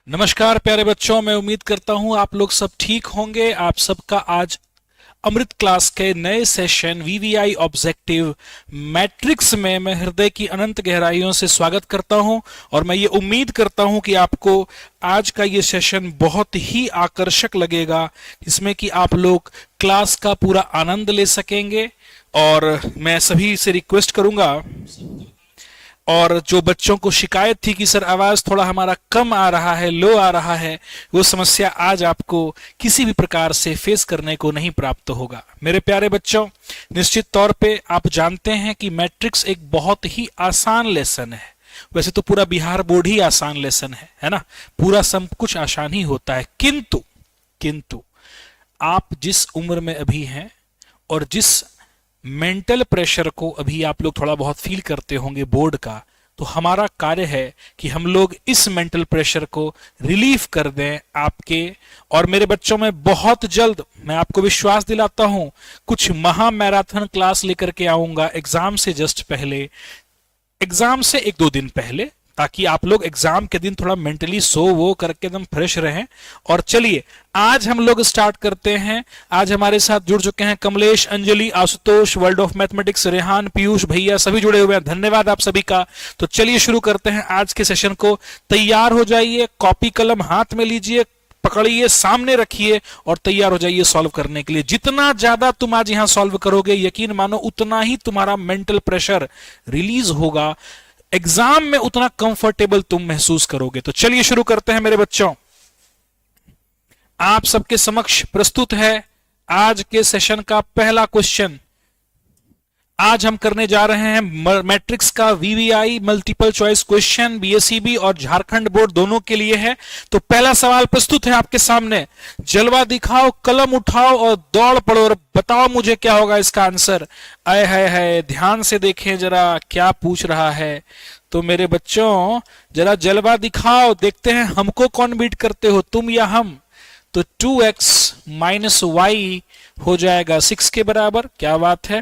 नमस्कार प्यारे बच्चों, मैं उम्मीद करता हूं आप लोग सब ठीक होंगे। आप सबका आज अमृत क्लास के नए सेशन वीवीआई ऑब्जेक्टिव मैट्रिक्स में मैं हृदय की अनंत गहराइयों से स्वागत करता हूं और मैं ये उम्मीद करता हूं कि आपको आज का ये सेशन बहुत ही आकर्षक लगेगा, जिसमें कि आप लोग क्लास का पूरा आनंद ले सकेंगे। और मैं सभी से रिक्वेस्ट करूंगा, और जो बच्चों को शिकायत थी कि सर आवाज थोड़ा हमारा कम आ रहा है, लो आ रहा है, वो समस्या आज आपको किसी भी प्रकार से फेस करने को नहीं प्राप्त होगा। मेरे प्यारे बच्चों, निश्चित तौर पे आप जानते हैं कि मैट्रिक्स एक बहुत ही आसान लेसन है। वैसे तो पूरा बिहार बोर्ड ही आसान लेसन है ना, पूरा सब कुछ आसान ही होता है। किंतु आप जिस उम्र में अभी हैं और जिस मेंटल प्रेशर को अभी आप लोग थोड़ा बहुत फील करते होंगे बोर्ड का, तो हमारा कार्य है कि हम लोग इस मेंटल प्रेशर को रिलीफ कर दें आपके और मेरे बच्चों में। बहुत जल्द मैं आपको विश्वास दिलाता हूं, कुछ महा मैराथन क्लास लेकर के आऊंगा एग्जाम से जस्ट पहले, एग्जाम से एक दो दिन पहले, ताकि आप लोग एग्जाम के दिन थोड़ा मेंटली सो वो करके एकदम फ्रेश रहें। और चलिए आज हम लोग स्टार्ट करते हैं। आज हमारे साथ जुड़ चुके हैं Kamlesh, Anjali, Ashutosh, world of mathematics, Rehan, Piyush भैया, सभी जुड़े हुए हैं। धन्यवाद आप सभी का। तो चलिए शुरू करते हैं आज के सेशन को। तैयार हो जाइए, कॉपी कलम हाथ में लीजिए, पकड़िए, सामने रखिए और तैयार हो जाइए सॉल्व करने के लिए। जितना ज्यादा तुम आज यहां सॉल्व करोगे, यकीन मानो उतना ही तुम्हारा मेंटल प्रेशर रिलीज होगा, एग्जाम में उतना कंफर्टेबल तुम महसूस करोगे। तो चलिए शुरू करते हैं मेरे बच्चों। आप सबके समक्ष प्रस्तुत है आज के सेशन का पहला क्वेश्चन। आज हम करने जा रहे हैं मैट्रिक्स का VVI multiple choice question, BSEB और झारखंड बोर्ड दोनों के लिए है। तो पहला सवाल प्रस्तुत है आपके सामने। जलवा दिखाओ, कलम उठाओ और दौड़ पड़ो और बताओ मुझे क्या होगा इसका आंसर। आए है, ध्यान से देखें जरा क्या पूछ रहा है। तो मेरे बच्चों जरा जलवा दिखाओ, देखते हैं हमको कौन बीट करते हो, तुम या हम। तो 2x माइनस वाई हो जाएगा 6 के बराबर। क्या बात है।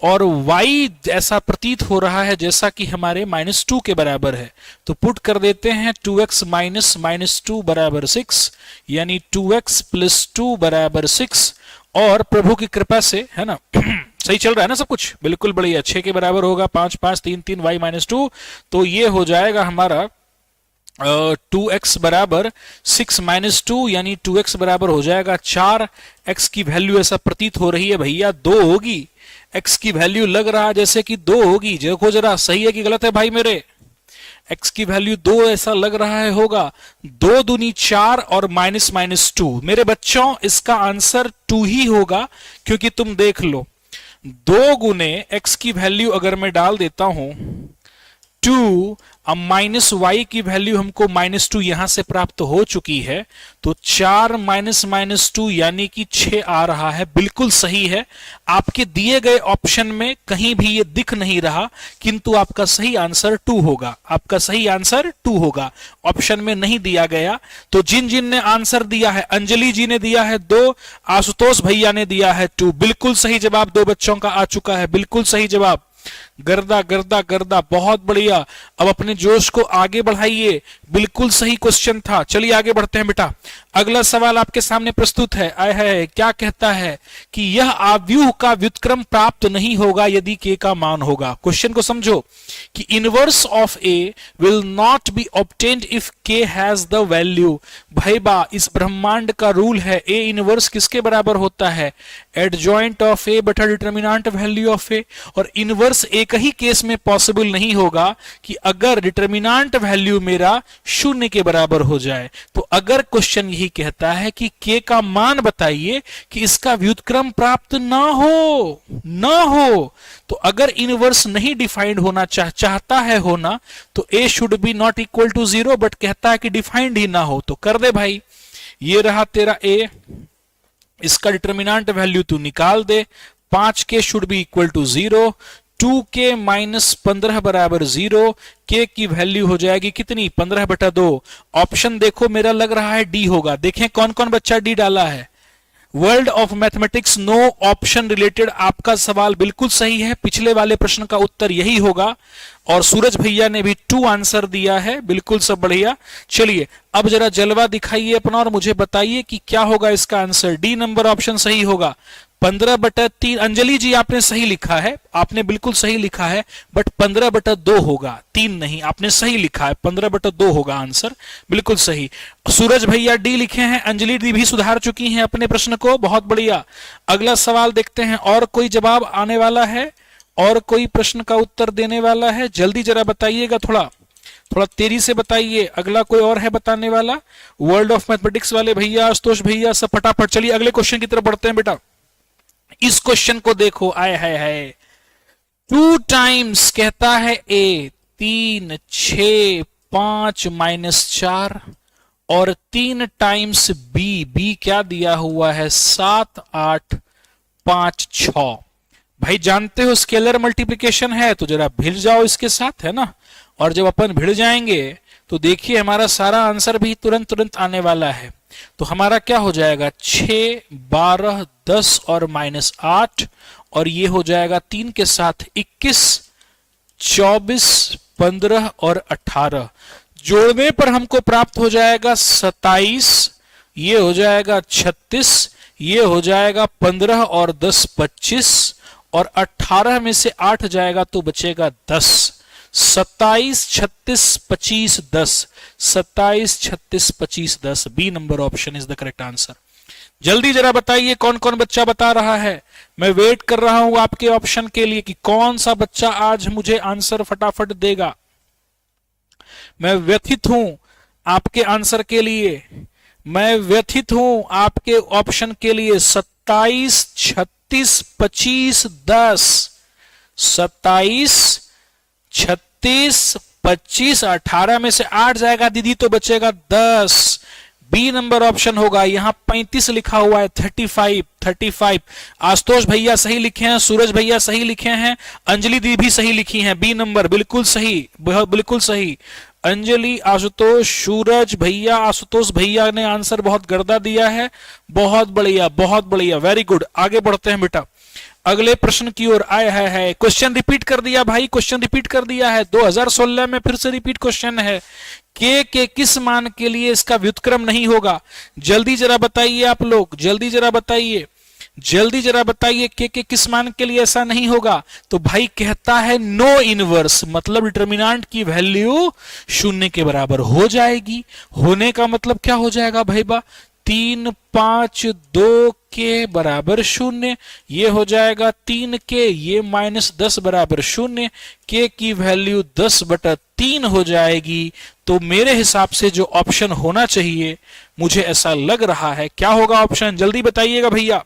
और y ऐसा प्रतीत हो रहा है जैसा कि हमारे -2 के बराबर है। तो पुट कर देते हैं 2x माइनस -2 बराबर 6, यानी 2x प्लस 2 बराबर 6। और प्रभु की कृपा से, है ना, सही चल रहा है ना सब कुछ, बिल्कुल बढ़िया। 6 के बराबर होगा 5 5 3 3 y -2। तो ये हो जाएगा हमारा 2x बराबर 6 -2, यानी 2x बराबर हो जाएगा 4। x की वैल्यू ऐसा प्रतीत हो रही है भैया 2 होगी। x की वैल्यू लग रहा है जैसे कि 2 होगी। देखो जरा सही है कि गलत है भाई मेरे। x की वैल्यू 2 ऐसा लग रहा है होगा। 2 दूनी 4 और -2। मेरे बच्चों इसका आंसर 2 ही होगा, क्योंकि तुम देख लो 2 गुने x की वैल्यू अगर मैं डाल देता हूं 2, अब माइनस वाई की वैल्यू हमको -2 यहां से प्राप्त हो चुकी है। तो 4 -2 यानी कि 6 आ रहा है। बिल्कुल सही है। आपके दिए गए ऑप्शन में कहीं भी ये दिख नहीं रहा, किंतु आपका सही आंसर 2 होगा। आपका सही आंसर 2 होगा, ऑप्शन में नहीं दिया गया। तो जिन जिन ने आंसर दिया है, अंजलि जी ने दिया है 2, आशुतोष भैया ने दिया है 2। बिल्कुल सही जवाब 2 बच्चों का आ चुका है। बिल्कुल सही जवाब। गर्दा गर्दा गर्दा, बहुत बढ़िया। अब अपने जोश को आगे बढ़ाइए, बिल्कुल सही क्वेश्चन था। चलिए आगे बढ़ते हैं बेटा। अगला सवाल आपके सामने प्रस्तुत है। आय है, क्या कहता है कि यह आव्यूह का व्युत्क्रम प्राप्त नहीं होगा यदि के का मान होगा। क्वेश्चन को समझो कि inverse of A will not be obtained if के हैज द वैल्यू। भाई बा, इस ब्रह्मांड का रूल है ए इनवर्स किसके बराबर होता है, एडजॉइंट ऑफ ए बटा डिटर्मिनेंट वैल्यू ऑफ ए। और इनवर्स एक ही केस में पॉसिबल नहीं होगा कि अगर डिटर्मिनेंट वैल्यू मेरा 0 के बराबर हो जाए। तो अगर क्वेश्चन यही कहता है कि k का मान बताइए कि इसका व्युत्क्रम प्राप्त ना हो, तो अगर इनवर्स नहीं डिफाइंड होना चाहता है होना, तो a should be not equal to 0, but कहता है कि डिफाइंड ही ना हो। तो कर दे भाई, ये रहा तेरा a, इसका डिटर्मिनेंट वैल्यू तू निकाल दे। 5k should be equal to 0, 2k minus 15 बराबर 0। k की वैल्यू हो जाएगी कितनी, 15/2। ऑप्शन देखो मेरा लग रहा है डी होगा। देखें कौन कौन बच्चा डी डाला है। World of mathematics no option related आपका सवाल बिल्कुल सही है, पिछले वाले प्रश्न का उत्तर यही होगा। और सूरज भैया ने भी 2 आंसर दिया है, बिल्कुल सब बढ़िया। चलिए अब जरा जलवा दिखाइए अपना और मुझे बताइए कि क्या होगा इसका आंसर। डी नंबर ऑप्शन सही होगा, 15/3। अंजलि जी आपने सही लिखा है, आपने बिल्कुल सही लिखा है, बट 15/2 होगा, 3 नहीं। आपने सही लिखा है, 15/2 होगा आंसर, बिल्कुल सही। सूरज भैया डी लिखे हैं, अंजलि दी भी सुधार चुकी हैं अपने प्रश्न को, बहुत बढ़िया। अगला सवाल देखते हैं, और कोई जवाब आने वाला है, और कोई प्रश्न का उत्तर देने वाला है? जल्दी जरा बताइएगा, थोड़ा तेजी से बताइए। अगला कोई और है बताने वाला? वर्ल्ड ऑफ मैथमेटिक्स वाले भैया, आशुतोष भैया, सब फटाफट। चलिए अगले क्वेश्चन की तरफ बढ़ते हैं बेटा। इस क्वेश्चन को देखो, आए है 2 टाइम्स कहता है ए 3 6 5 -4 और 3 टाइम्स बी क्या दिया हुआ है 7 8 5 6। भाई जानते हो स्केलर मल्टीप्लिकेशन है, तो जरा भिड़ जाओ इसके साथ, है ना। और जब अपन भिड़ जाएंगे तो देखिए हमारा सारा आंसर भी तुरंत तुरंत आने वाला है। तो हमारा क्या हो जाएगा 6 12 10 और -8, और ये हो जाएगा 3 के साथ 21 24 15 और 18। जोड़ने पर हमको प्राप्त हो जाएगा 27, ये हो जाएगा 36, ये हो जाएगा 15 और 10 25, और 18 में से 8 जाएगा तो बचेगा 10। 27 36 25 10, 27 36 25 10। B number option is the correct answer. जल्दी जरा बताइए कौन कौन बच्चा बता रहा है। मैं वेट कर रहा हूं आपके ऑप्शन के लिए कि कौन सा बच्चा आज मुझे आंसर फटाफट देगा। मैं व्यथित हूं आपके आंसर के लिए, मैं व्यथित हूं आपके ऑप्शन के लिए। 27 36 25 10, 27 36 25, 18 में से 8 जाएगा दीदी तो बचेगा 10। बी नंबर ऑप्शन होगा। यहां 35 लिखा हुआ है, 35। आशुतोष भैया सही लिखे हैं, सूरज भैया सही लिखे हैं, अंजलि दी भी सही लिखी हैं। बी नंबर बिल्कुल सही, बिल्कुल सही। अंजलि, आशुतोष, सूरज भैया, आशुतोष भैया ने आंसर बहुत गर्दा दिया है, बहुत बढ़िया, बहुत बढ़िया, वेरी गुड। आगे बढ़ते हैं बेटा अगले प्रश्न की ओर। आया है क्वेश्चन रिपीट कर दिया भाई, क्वेश्चन रिपीट कर दिया है, 2016 में फिर से रिपीट क्वेश्चन है। के किस मान के लिए इसका व्युत्क्रम नहीं होगा? जल्दी जरा बताइए आप लोग, जल्दी जरा बताइए, जल्दी जरा बताइए के किस मान के लिए ऐसा नहीं होगा? तो भाई कहता है नो इनवर्स, मतलब डिटर्मिनेंट की वैल्यू 0 के बराबर हो जाएगी। होने का मतलब क्या हो जाएगा भाई बा? 3 5 2 के बराबर 0, ये हो जाएगा 3 के, ये -10 बराबर 0, के की वैल्यू 10/3 हो जाएगी। तो मेरे हिसाब से जो ऑप्शन होना चाहिए, मुझे ऐसा लग रहा है, क्या होगा ऑप्शन? जल्दी बताइएगा भैया।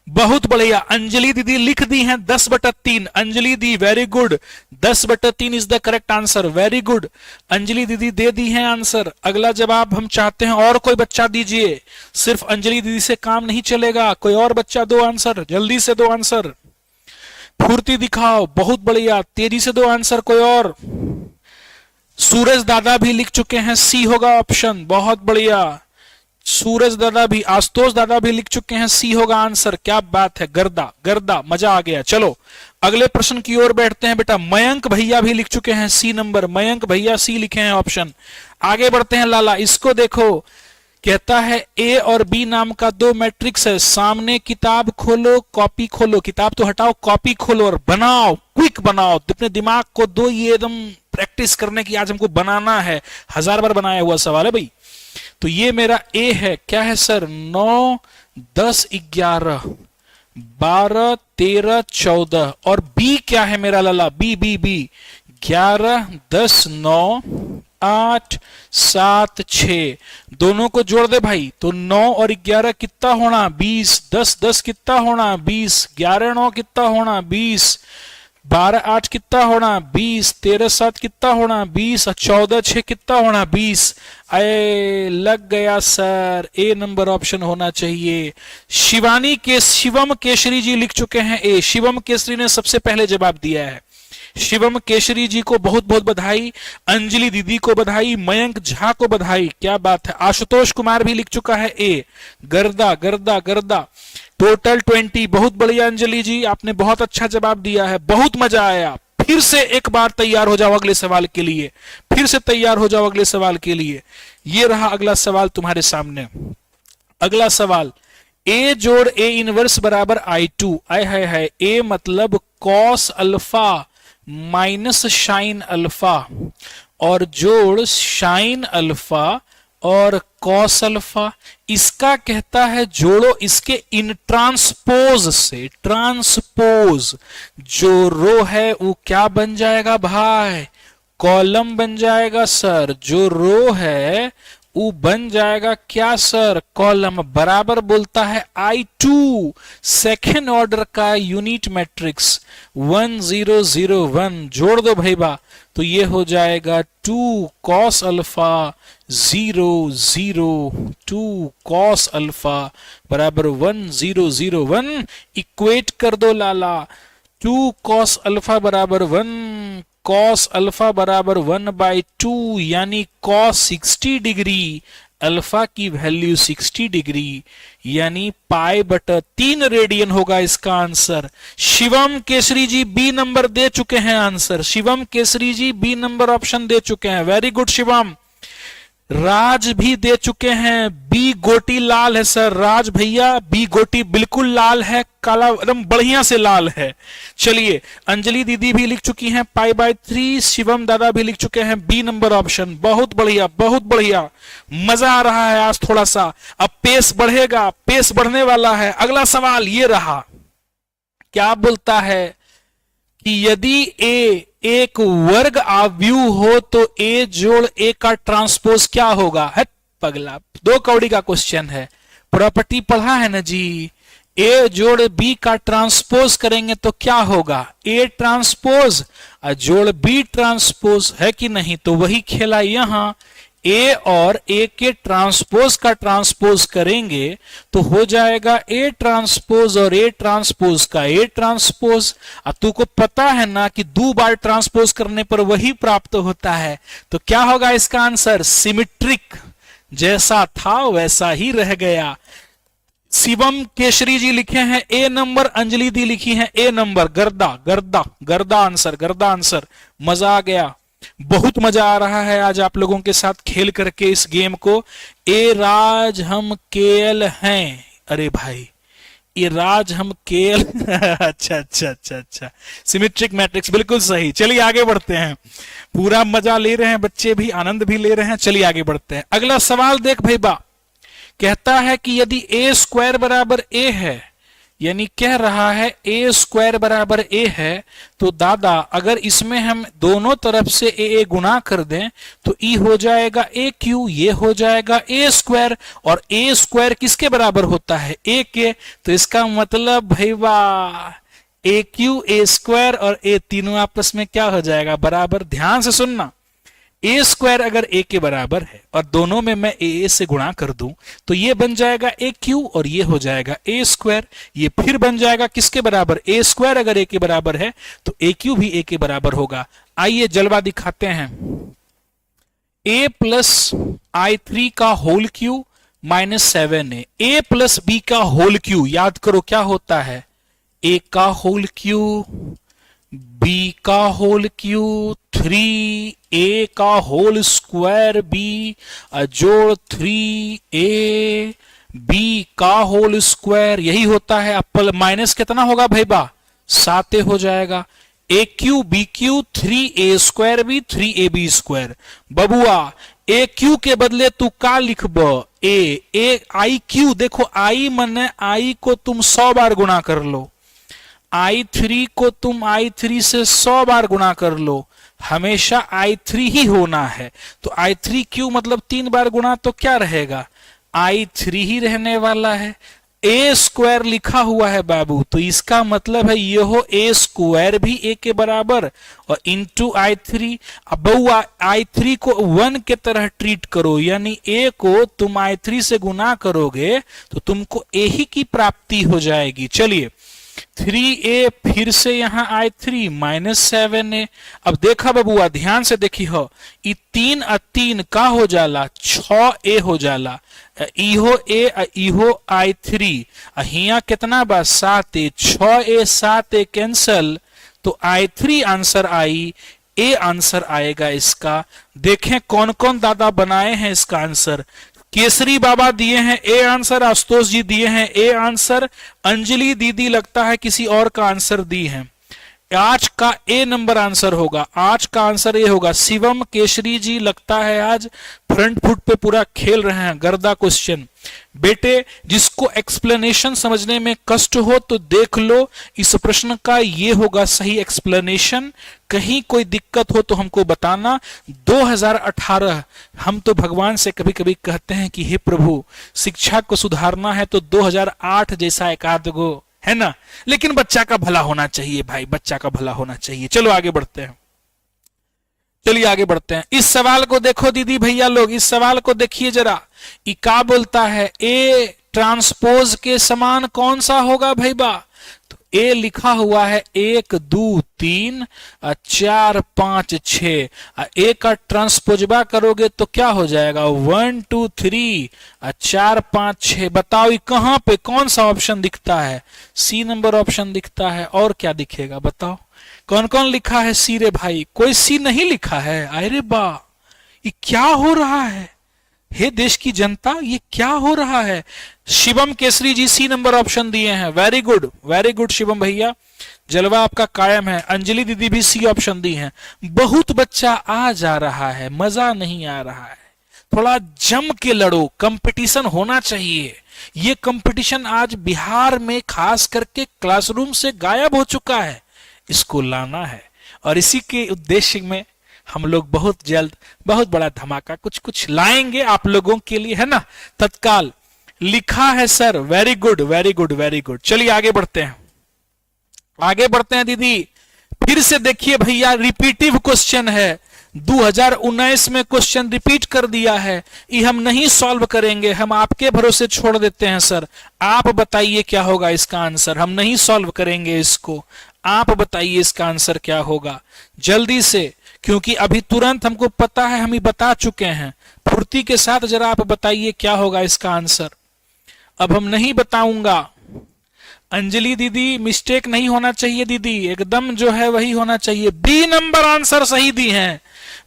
बहुत बढ़िया, अंजलि दीदी लिख दी हैं 10/3। अंजलि दी very good, 10/3 is the correct answer, very good. Anjali दीदी दे दी हैं आंसर। अगला जवाब हम चाहते हैं और कोई बच्चा दीजिए, सिर्फ अंजलि दीदी से काम नहीं चलेगा, कोई और बच्चा दो आंसर, जल्दी से दो आंसर, फुर्ती दिखाओ। बहुत बढ़िया, तेजी से दो आंसर, कोई और। सूरज दादा भी लिख चुके हैं, सी होगा ऑप्शन, बहुत बढ़िया। सूरज दादा भी, आशुतोष दादा भी लिख चुके हैं, सी होगा आंसर। क्या बात है, गर्दा गर्दा, मजा आ गया। चलो अगले प्रश्न की ओर बैठते हैं बेटा। मयंक भैया भी लिख चुके हैं सी नंबर, मयंक भैया सी लिखे हैं ऑप्शन। आगे बढ़ते हैं लाला, इसको देखो, कहता है ए और बी नाम का 2 मैट्रिक्स है, सामने किताब खोलो कॉपी खोलो, किताब तो हटाओ कॉपी खोलो और बनाओ, क्विक बनाओ, अपने दिमाग को दो ये एकदम प्रैक्टिस करने की, आज हमको बनाना है, 1000 बार बनाया हुआ सवाल है भाई। तो ये मेरा ए है, क्या है सर? 9 10 11 12 13 14, और बी क्या है मेरा लाला? बी बी बी 11 10 9 8 7 6, दोनों को जोड़ दे भाई तो 9 और 11 कितना होना? 20, 10 10 कितना होना? 20, 11 9 कितना होना? 20, 12 8 कितना होना? 20, 13 7 कितना होना? 20, 14 6 कितना होना? 20। अरे लग गया सर, ए नंबर ऑप्शन होना चाहिए। शिवानी के शिवम केसरी जी लिख चुके हैं ए, शिवम केसरी ने सबसे पहले जवाब दिया है। शिवम केशरी जी को बहुत बहुत बधाई, अंजलि दीदी को बधाई, मयंक झा को बधाई, क्या बात है। आशुतोष कुमार भी लिख चुका है ए, गर्दा गर्दा गर्दा, टोटल 20। बहुत बढ़िया अंजलि जी, आपने बहुत अच्छा जवाब दिया है, बहुत मजा आया। फिर से एक बार तैयार हो जाओ अगले सवाल के लिए, फिर से तैयार हो जाओ अगले सवाल के लिए। ये रहा अगला सवाल तुम्हारे सामने। अगला सवाल, ए जोड़ ए इनवर्स बराबर I2। आय हाय हाय, ए मतलब cos alpha minus shine alpha, और जोड़ शाइन अल्फा और कॉस अल्फा। इसका कहता है जोड़ो इसके इन ट्रांसपोज से। ट्रांसपोज जो रो है वो क्या बन जाएगा भाई, कॉलम बन जाएगा सर। जो रो है वो बन जाएगा क्या सर, कॉलम। बराबर बोलता है I2, सेकेंड ऑर्डर का यूनिट मैट्रिक्स 1001। जोड़ दो भाई बा, तो ये हो जाएगा 2 कॉस अल्फा 0 0 2 कॉस अल्फा बराबर 1001। इक्वेट कर दो लाला, 2 कॉस अल्फा बराबर 1, कॉस अल्फा बराबर 1/2, यानी कॉस 60 डिग्री, अल्फा की वैल्यू 60 डिग्री, यानी π/3 रेडियन होगा इसका answer. Shivam Kesari ji B number दे चुके हैं answer. Shivam Kesari ji B number option दे चुके हैं, वेरी गुड शिवम। राज भी दे चुके हैं, बी गोटी लाल है सर। राज भैया बी गोटी बिल्कुल लाल है, काला एकदम बढ़िया से लाल है। चलिए, अंजलि दीदी भी लिख चुकी हैं π/3। शिवम दादा भी लिख चुके हैं बी नंबर ऑप्शन। बहुत बढ़िया, बहुत बढ़िया, मजा आ रहा है आज थोड़ा सा। अब पेस बढ़ेगा, पेस बढ़ने वाला है। अगला सवाल ये रहा, क्या बोलता है कि यदि ए एक वर्ग आव्यूह हो तो ए जोड़ ए का ट्रांसपोज क्या होगा। है पगला, 2 कौड़ी का क्वेश्चन है, प्रॉपर्टी पढ़ा है ना जी। ए जोड़ बी का ट्रांसपोज करेंगे तो क्या होगा, ए ट्रांसपोज जोड़ बी ट्रांसपोज, है कि नहीं। तो वही खेला यहां, ए और ए के ट्रांसपोज का ट्रांसपोज करेंगे तो हो जाएगा ए ट्रांसपोज और ए ट्रांसपोज का ए ट्रांसपोज। अब तुमको पता है ना कि 2 बार ट्रांसपोज करने पर वही प्राप्त होता है। तो क्या होगा इसका आंसर, सिमिट्रिक, जैसा था वैसा ही रह गया। शिवम केशरी जी लिखे हैं ए नंबर, अंजलि दी लिखी है ए नंबर। गर्दा गर्दा गर्दा आंसर, गर्दा आंसर। मजा आ गया, बहुत मजा आ रहा है आज आप लोगों के साथ खेल करके इस गेम को। ए राज हम केएल हैं, अरे भाई ये राज हम केएल अच्छा अच्छा अच्छा अच्छा, सिमेट्रिक मैट्रिक्स, बिल्कुल सही। चलिए आगे बढ़ते हैं, पूरा मजा ले रहे हैं बच्चे भी, आनंद भी ले रहे हैं। चलिए आगे बढ़ते हैं। अगला सवाल देख भाई बा, कहता है कि यदि ए स्क्वायर बराबर ए है, यानी कह रहा है ए स्क्वायर बराबर ए है, तो दादा अगर इसमें हम दोनों तरफ से ए गुना कर दें तो ई हो जाएगा ए क्यू, ये हो जाएगा ए स्क्वायर। और ए स्क्वायर किसके बराबर होता है, ए के। तो इसका मतलब भाई वाह, ए क्यू ए स्क्वायर और ए तीनों आपस में क्या हो जाएगा, बराबर। ध्यान से सुनना, ए स्क्वायर अगर ए के बराबर है और दोनों में मैं ए से गुणा कर दूं तो ये बन जाएगा ए क्यू और ये हो जाएगा ए स्क्वायर। ये फिर बन जाएगा किसके बराबर, ए स्क्वायर अगर ए के बराबर है तो ए क्यू भी ए के बराबर होगा। आइए जलवा दिखाते हैं। ए प्लस I3 का होल क्यू -7 ए प्लस बी का होल क्यू, याद करो क्या होता है, ए का होल क्यू, बी का होल क्यू, 3a का होल स्क्वायर बी जोड़ 3a बी का होल स्क्वायर, यही होता है। अब माइनस कितना होगा भाई बा, 7 हो जाएगा। A cube B cube 3a square B 3ab square. बबुआ ए क्यू के बदले तू का लिखब, ए आई क्यू। देखो आई मने आई को तुम 100 बार गुणा कर लो, I3 को तुम I3 से 100 बार गुणा कर लो, हमेशा I3 ही होना है। तो I3 क्यू मतलब 3 बार गुणा, तो क्या रहेगा, I3 ही रहने वाला है। ए स्क्वायर लिखा हुआ है बाबू, तो इसका मतलब है ये हो ए स्क्वायर भी ए के बराबर और इंटू I3। अब बउआ I3 को 1 के तरह ट्रीट करो, यानी ए को तुम I3 से गुना करोगे तो तुमको ए ही की प्राप्ति हो जाएगी। चलिए 3a फिर से यहां आए 3 -7a। अब देखा बबुआ ध्यान से देखी हो, ई 3 और 3 का हो जाला 6a हो जाला। इहो a इहो i3 हिया कितना बा 7a, 6a 7a कैंसल, तो i3 answer I, A answer आएगा इसका। देखें कौन कौन दादा बनाए हैं इसका आंसर। केसरी बाबा दिए हैं ए आंसर, आशुतोष जी दिए हैं ए आंसर, अंजलि दीदी लगता है किसी और का आंसर दी है। आज का ए नंबर आंसर होगा, आज का आंसर ए होगा। शिवम केसरी जी लगता है आज फ्रंट फुट पे पूरा खेल रहे हैं, गर्दा क्वेश्चन। बेटे जिसको एक्सप्लेनेशन समझने में कष्ट हो तो देख लो, इस प्रश्न का ये होगा सही एक्सप्लेनेशन। कहीं कोई दिक्कत हो तो हमको बताना। 2018 हम तो भगवान से कभी कभी कहते हैं कि हे प्रभु शिक्षा को सुधारना है तो 2008 जैसा एक आध गो है ना, लेकिन बच्चा का भला होना चाहिए भाई, बच्चा का भला होना चाहिए। चलो आगे बढ़ते हैं, चलिए आगे बढ़ते हैं। इस सवाल को देखो दीदी भैया लोग, इस सवाल को देखिए जरा। ये क्या बोलता है, ए ट्रांसपोज के समान कौन सा होगा भाई बा? तो ए लिखा हुआ है 1 2 3 4 5 6। ए का ट्रांसपोजबा करोगे तो क्या हो जाएगा 1 2 3 4 5 6। बताओ ये कहां पे कौन सा ऑप्शन दिखता है? सी नंबर ऑप्शन दिखता है। और क्या दिखेगा बताओ? कौन कौन लिखा है सी रे भाई? कोई सी नहीं लिखा है। अरे बा ये क्या हो रहा है? हे देश की जनता ये क्या हो रहा है? शिवम केसरी जी सी नंबर ऑप्शन दिए हैं। वेरी गुड शिवम भैया, जलवा आपका कायम है। अंजलि दीदी भी सी ऑप्शन दी हैं। बहुत बच्चा आ जा रहा है, मजा नहीं आ रहा है। थोड़ा जम के लड़ो, कंपटीशन होना चाहिए। ये कंपटीशन आज बिहार में खास करके क्लासरूम से गायब हो चुका है, इसको लाना है। और इसी के उद्देश्य में हम लोग बहुत जल्द बहुत बड़ा धमाका कुछ लाएंगे आप लोगों के लिए, है ना। तत्काल लिखा है सर। Very good. चलिए आगे बढ़ते हैं दीदी। फिर से देखिए भैया, रिपीटिव क्वेश्चन है। 2019 में क्वेश्चन रिपीट कर दिया है। ये हम नहीं सॉल्व करेंगे, हम आपके भरोसे छोड़ देते हैं सर। आप बताइए क्या होगा इसका आंसर। हम नहीं सॉल्व करेंगे इसको, आप बताइए इसका आंसर क्या होगा जल्दी से, क्योंकि अभी तुरंत हमको पता है, हम ही बता चुके हैं। फुर्ती के साथ जरा आप बताइए क्या होगा इसका आंसर। अब हम नहीं बताऊंगा। अंजलि दीदी मिस्टेक नहीं होना चाहिए दीदी, एकदम जो है वही होना चाहिए। बी नंबर आंसर सही दी हैं,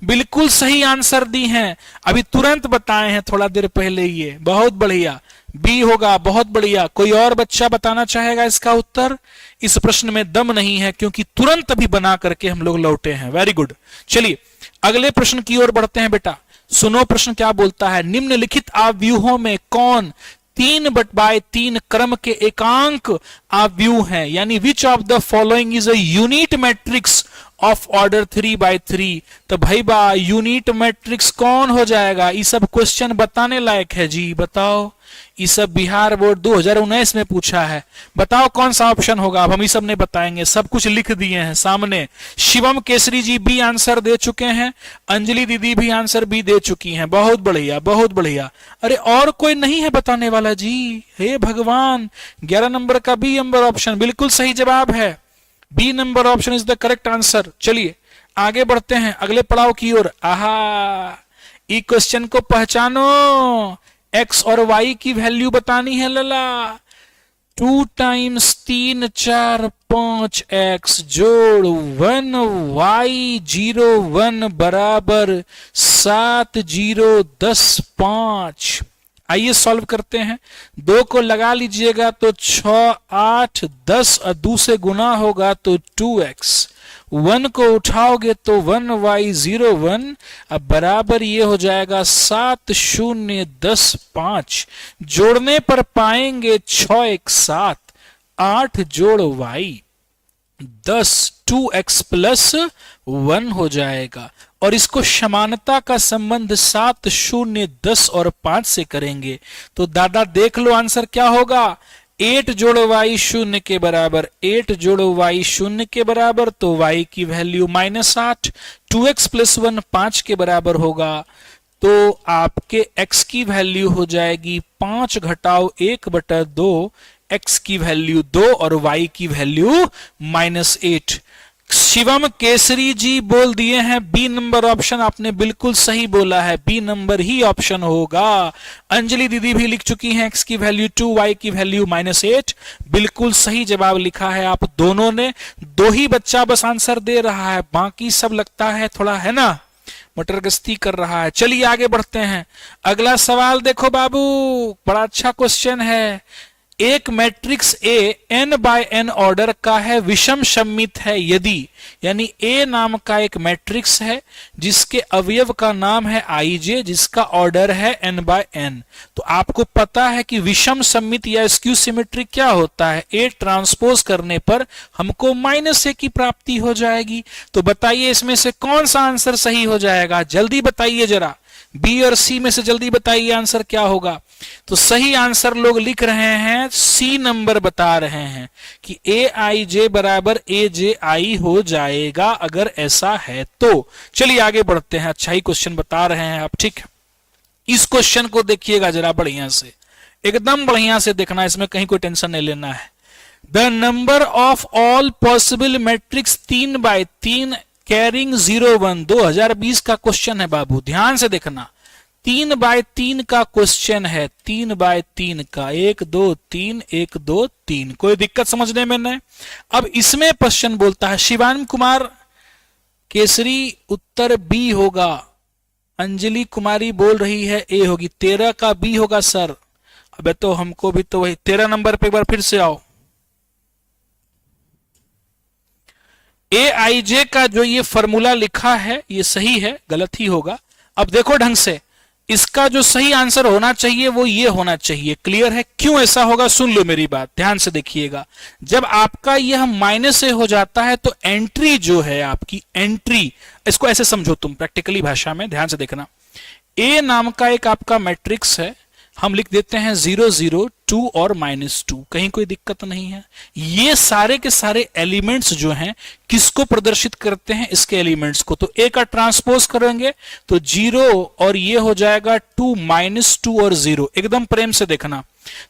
बिल्कुल सही आंसर दी हैं, अभी तुरंत बताए हैं थोड़ा देर पहले। ये बहुत बढ़िया, बी होगा, बहुत बढ़िया। कोई और बच्चा बताना चाहेगा इसका उत्तर? इस प्रश्न में दम नहीं है क्योंकि तुरंत अभी बना करके हम लोग लौटे हैं। Very good. चलिए अगले प्रश्न की ओर बढ़ते हैं बेटा। सुनो प्रश्न क्या बोलता है। निम्नलिखित आव्यूहों में कौन 3/3 क्रम के एकांक आव्यूह हैं, यानी which of the following is a unit matrix of order 3/3। तो भाई बा यूनिट मैट्रिक्स कौन हो जाएगा? ये सब क्वेश्चन बताने लायक है जी, बताओ। ये सब बिहार बोर्ड 2019 में पूछा है, बताओ कौन सा ऑप्शन होगा। अब हम ये सब नहीं बताएंगे, सब कुछ लिख दिए हैं सामने। शिवम केसरी जी बी आंसर दे चुके हैं, अंजलि दीदी भी आंसर बी दे चुकी हैं। बहुत बढ़िया। अरे और कोई नहीं है बताने वाला जी? हे भगवान, 11 नंबर का बी नंबर ऑप्शन बिल्कुल सही जवाब है। B number option is the correct answer. चलिए आगे बढ़ते हैं अगले पड़ाव की ओर। आहा, ई क्वेश्चन को पहचानो। x और y की वैल्यू बतानी है लला। 2 × 3 4 5 x जोड़ 1 y 0 1 बराबर 7 0 10 5। आइए सॉल्व करते हैं। 2 को लगा लीजिएगा तो 6 8 10 और 2 से गुना होगा तो 2x। 1 को उठाओगे तो 1 y 0 1, अब बराबर ये हो जाएगा 7 0 10 5। जोड़ने पर पाएंगे 6 1 7, 8 जोड़ y 10, 2x प्लस 1 हो जाएगा। और इसको समानता का संबंध 7 0 10 और 5 से करेंगे तो दादा देख लो आंसर क्या होगा। 8 जोड़ y 0 के बराबर, 8 जोड़ y 0 के बराबर, तो y की वैल्यू -8। 2x प्लस 1 5 के बराबर होगा तो आपके x की वैल्यू हो जाएगी 5 घटाओ 1/2, x की वैल्यू 2 और y की वैल्यू -8। शिवम केसरी जी बोल दिए हैं बी नंबर ऑप्शन, आपने बिल्कुल सही बोला है, बी नंबर ही ऑप्शन होगा। अंजलि दीदी भी लिख चुकी हैं x की वैल्यू 2, y की वैल्यू -8, बिल्कुल सही जवाब लिखा है आप दोनों ने। दो ही बच्चा बस आंसर दे रहा है, बाकी सब लगता है थोड़ा है ना मटर गश्ती कर रहा है। चलिए आगे बढ़ते हैं। अगला सवाल देखो बाबू, बड़ा अच्छा क्वेश्चन है। एक matrix A n by n order का है, विषम सममित है यदि, यानी ए नाम का एक मैट्रिक्स है जिसके अवयव का नाम है ij, जिसका ऑर्डर है n बाय n। तो आपको पता है कि विषम सममित या स्क्यू सिमेट्रिक क्या होता है, ए ट्रांसपोज करने पर हमको -a की प्राप्ति हो जाएगी। तो बताइए इसमें से कौन सा आंसर सही हो जाएगा, जल्दी बताइए जरा, बी और सी में से जल्दी बताइए आंसर क्या होगा। तो सही आंसर लोग लिख रहे हैं, सी नंबर बता रहे हैं कि ए आई जे बराबर ए जे आई हो जाएगा अगर ऐसा है तो। चलिए आगे बढ़ते हैं, अच्छा ही क्वेश्चन बता रहे हैं आप, ठीक है। इस क्वेश्चन को देखिएगा जरा बढ़िया से, एकदम बढ़िया से देखना, इसमें कहीं कोई टेंशन नहीं लेना है। The number of all possible matrix 3 by 3 carrying 0 1, 2020 का क्वेश्चन है बाबू, ध्यान से देखना। 3 बाय 3 का क्वेश्चन है, 3 बाय 3 का, 1 2 3 1 2 3, कोई दिक्कत समझने में नहीं। अब इसमें क्वेश्चन बोलता है, शिवानी कुमार केसरी उत्तर बी होगा, अंजलि कुमारी बोल रही है ए होगी, 13 का बी होगा सर। अबे तो हमको भी तो वही 13 नंबर पे एक बार फिर से आओ। ए आई जे का जो ये फॉर्मूला लिखा है ये सही है, गलत ही होगा। अब देखो ढंग से, इसका जो सही आंसर होना चाहिए वो ये होना चाहिए। क्लियर है क्यों ऐसा होगा, सुन लो मेरी बात, ध्यान से देखिएगा। जब आपका यह -a हो जाता है तो एंट्री जो है आपकी, एंट्री, इसको ऐसे समझो तुम प्रैक्टिकली भाषा में, ध्यान से देखना। ए नाम का एक आपका मैट्रिक्स है, हम लिख देते हैं 0 0 2 और -2, कहीं कोई दिक्कत नहीं है। ये सारे के सारे एलिमेंट्स जो हैं किसको प्रदर्शित करते हैं, इसके एलिमेंट्स को। तो ए का ट्रांसपोज करेंगे तो 0 और ये हो जाएगा 2 -2 और 0, एकदम प्रेम से देखना।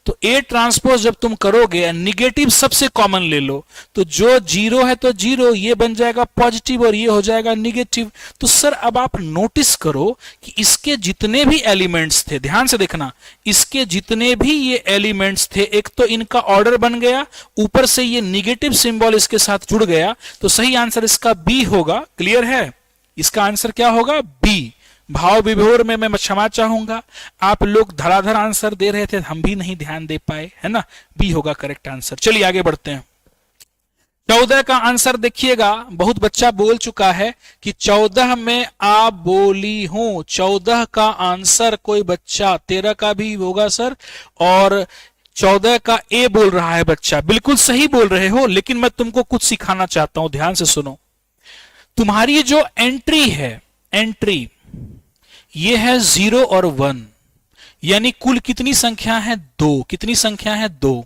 तो ए ट्रांसपोज जब तुम करोगे, निगेटिव सबसे कॉमन ले लो, तो जो 0 है तो 0, ये बन जाएगा पॉजिटिव और ये हो जाएगा निगेटिव। तो सर अब आप नोटिस करो कि इसके जितने भी एलिमेंट्स थे, ध्यान से देखना, इसके जितने भी ये एलिमेंट्स थे, एक तो इनका ऑर्डर बन गया, ऊपर से ये निगेटिव सिंबल इसके साथ जुड़ गया, तो सही आंसर इसका बी होगा। क्लियर है, इसका आंसर क्या होगा, बी। भाव विभोर में मैं क्षमा चाहूंगा, आप लोग धड़ाधड़ आंसर दे रहे थे, हम भी नहीं ध्यान दे पाए, है ना, बी होगा करेक्ट आंसर। चलिए आगे बढ़ते हैं। 14 का आंसर देखिएगा, बहुत बच्चा बोल चुका है कि 14 में आ बोली हूं, 14 का आंसर कोई बच्चा, 13 का भी होगा सर, और 14 का ए बोल रहा है बच्चा, बिल्कुल सही बोल रहे हो, लेकिन मैं तुमको कुछ सिखाना चाहता हूं, ध्यान से सुनो। तुम्हारी जो एंट्री है, एंट्री ये है 0 और 1, यानी कुल कितनी संख्या है, 2। कितनी संख्या है, 2।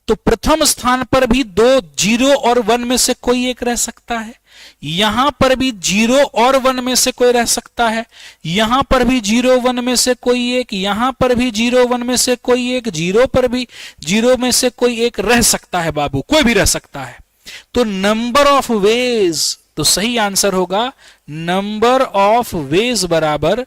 तो प्रथम स्थान पर भी 2, 0 और 1 में से कोई एक रह सकता है, यहां पर भी 0 और 1 में से कोई रह सकता है, यहां पर भी 0 1 में से कोई एक, यहां पर भी 0 1 में से कोई एक, 0 पर भी 0 में से कोई एक रह सकता है बाबू, कोई भी रह सकता है। तो नंबर ऑफ वेज, तो सही आंसर होगा नंबर ऑफ वेज बराबर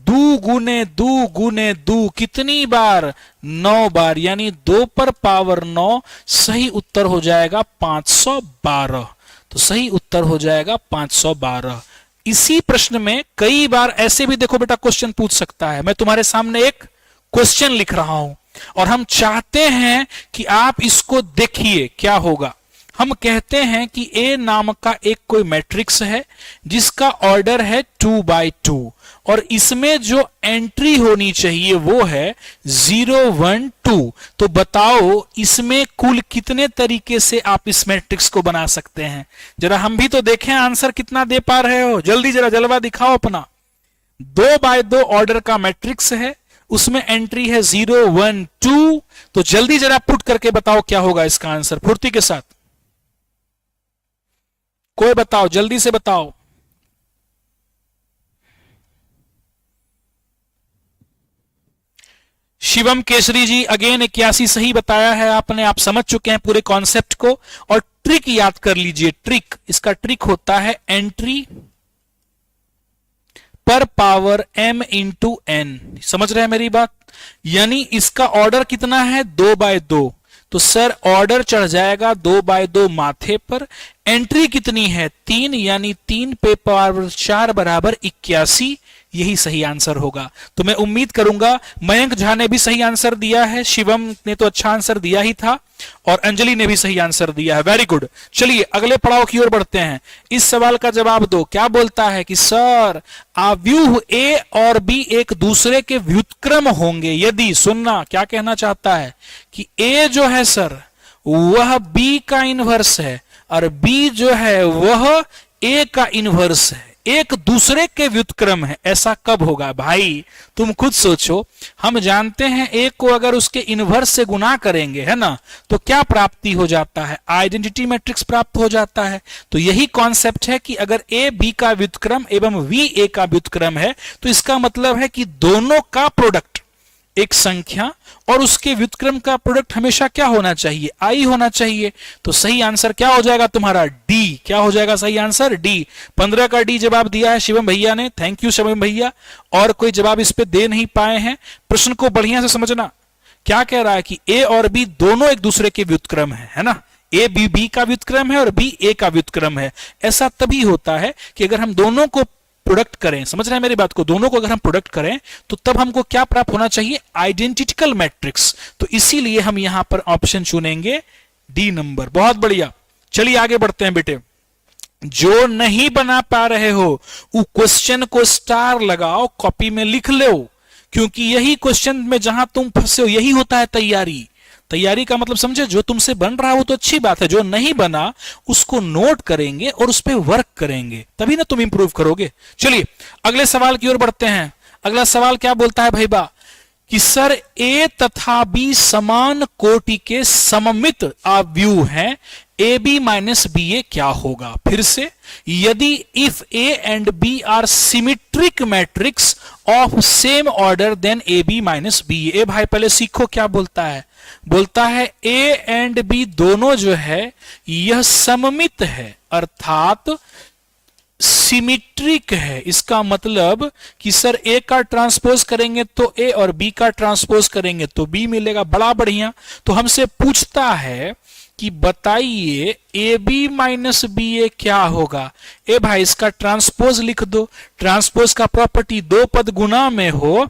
2 गुने 2 गुने 2, कितनी बार, 9 बार, यानी 2 पर पावर 9, सही उत्तर हो जाएगा 512। तो सही उत्तर हो जाएगा 512। इसी प्रश्न में कई बार ऐसे भी देखो बेटा क्वेश्चन पूछ सकता है। मैं तुम्हारे सामने एक क्वेश्चन लिख रहा हूं और हम चाहते हैं कि आप इसको देखिए क्या होगा। हम कहते हैं कि ए नाम का एक कोई मैट्रिक्स है जिसका ऑर्डर है 2 बाय 2 और इसमें जो एंट्री होनी चाहिए वो है 0 1 2। तो बताओ इसमें कुल कितने तरीके से आप इस मैट्रिक्स को बना सकते हैं, जरा हम भी तो देखें आंसर कितना दे पा रहे हो, जल्दी जरा जलवा दिखाओ अपना। 2 बाय 2 ऑर्डर का मैट्रिक्स है, उसमें एंट्री है 0 1 2, तो जल्दी जरा पुट करके बताओ क्या होगा इसका आंसर, फुर्ती के साथ कोई बताओ, जल्दी से बताओ। शिवम केसरी जी अगेन 81 सही बताया है आपने, आप समझ चुके हैं पूरे कॉन्सेप्ट को। और ट्रिक याद कर लीजिए, ट्रिक, इसका ट्रिक होता है एंट्री पर पावर m इंटू एन। समझ रहे हैं मेरी बात? यानी इसका ऑर्डर कितना है, 2/2, तो सर ऑर्डर चढ़ जाएगा 2/2 माथे पर। एंट्री कितनी है, 3, यानी 3 पे पावर 4 बराबर 81। यही सही आंसर होगा। तो मैं उम्मीद करूंगा मयंक झा ने भी सही आंसर दिया है, शिवम ने तो अच्छा आंसर दिया ही था, और अंजलि ने भी सही आंसर दिया है। Very good. चलिए अगले पड़ाव की ओर बढ़ते हैं। इस सवाल का जवाब दो। क्या बोलता है कि सर आव्यूह ए और बी एक दूसरे के व्युत्क्रम होंगे यदि, सुनना क्या कहना चाहता है कि ए जो है सर वह बी का इनवर्स है और बी जो है वह ए का इनवर्स है, एक दूसरे के व्युत्क्रम है। ऐसा कब होगा भाई, तुम खुद सोचो। हम जानते हैं ए को अगर उसके इनवर्स से गुना करेंगे, है ना, तो क्या प्राप्ति हो जाता है, आइडेंटिटी मैट्रिक्स प्राप्त हो जाता है। तो यही कॉन्सेप्ट है कि अगर ए बी का व्युत्क्रम एवं वी ए का व्युत्क्रम है तो इसका मतलब है कि दोनों का प्रोडक्ट, एक संख्या और उसके व्युत्क्रम का प्रोडक्ट हमेशा क्या होना चाहिए, आई होना चाहिए। तो सही आंसर क्या हो जाएगा तुम्हारा, डी। क्या हो जाएगा सही आंसर, डी। 15 का डी जवाब दिया है शिवम भैया ने, थैंक यू शिवम भैया। और कोई जवाब इस पे दे नहीं पाए हैं। प्रश्न को बढ़िया से समझना, क्या कह रहा है कि ए और बी दोनों एक दूसरे के व्युत्क्रम है ना। ए बी का व्युत्क्रम है और बी ए का व्युत्क्रम है। ऐसा तभी होता है कि अगर हम दोनों को प्रोडक्ट करें, समझ रहे हैं मेरी बात को, दोनों को अगर हम प्रोडक्ट करें तो तब हमको क्या प्राप्त होना चाहिए, आइडेंटिटिकल मैट्रिक्स। तो इसीलिए हम यहां पर ऑप्शन चुनेंगे डी नंबर। बहुत बढ़िया। चलिए आगे बढ़ते हैं बेटे। जो नहीं बना पा रहे हो वो क्वेश्चन को स्टार लगाओ, कॉपी में लिख लो, क्योंकि यही क्वेश्चन में जहां तुम फंसे हो यही होता है तैयारी। तैयारी का मतलब समझे, जो तुमसे बन रहा हो तो अच्छी बात है, जो नहीं बना उसको नोट करेंगे और उस पर वर्क करेंगे, तभी ना तुम इंप्रूव करोगे। चलिए अगले सवाल की ओर बढ़ते हैं। अगला सवाल क्या बोलता है भाई बा कि सर ए तथा बी समान कोटि के सममित आव्यूह हैं, A B minus B A क्या होगा। फिर से, यदि if A and B are symmetric matrix of same order then A B minus B A. भाई पहले सीखो क्या बोलता है, बोलता है ए एंड बी दोनों जो है यह सममित है, अर्थात सिमिट्रिक है। इसका मतलब कि सर ए का ट्रांसपोज करेंगे तो ए और बी का ट्रांसपोज करेंगे तो बी मिलेगा। बड़ा बढ़िया। तो हमसे पूछता है कि बताइए ए बी माइनस बी ए क्या होगा। ए भाई इसका ट्रांसपोज लिख दो। ट्रांसपोज का प्रॉपर्टी दो पद गुना में हो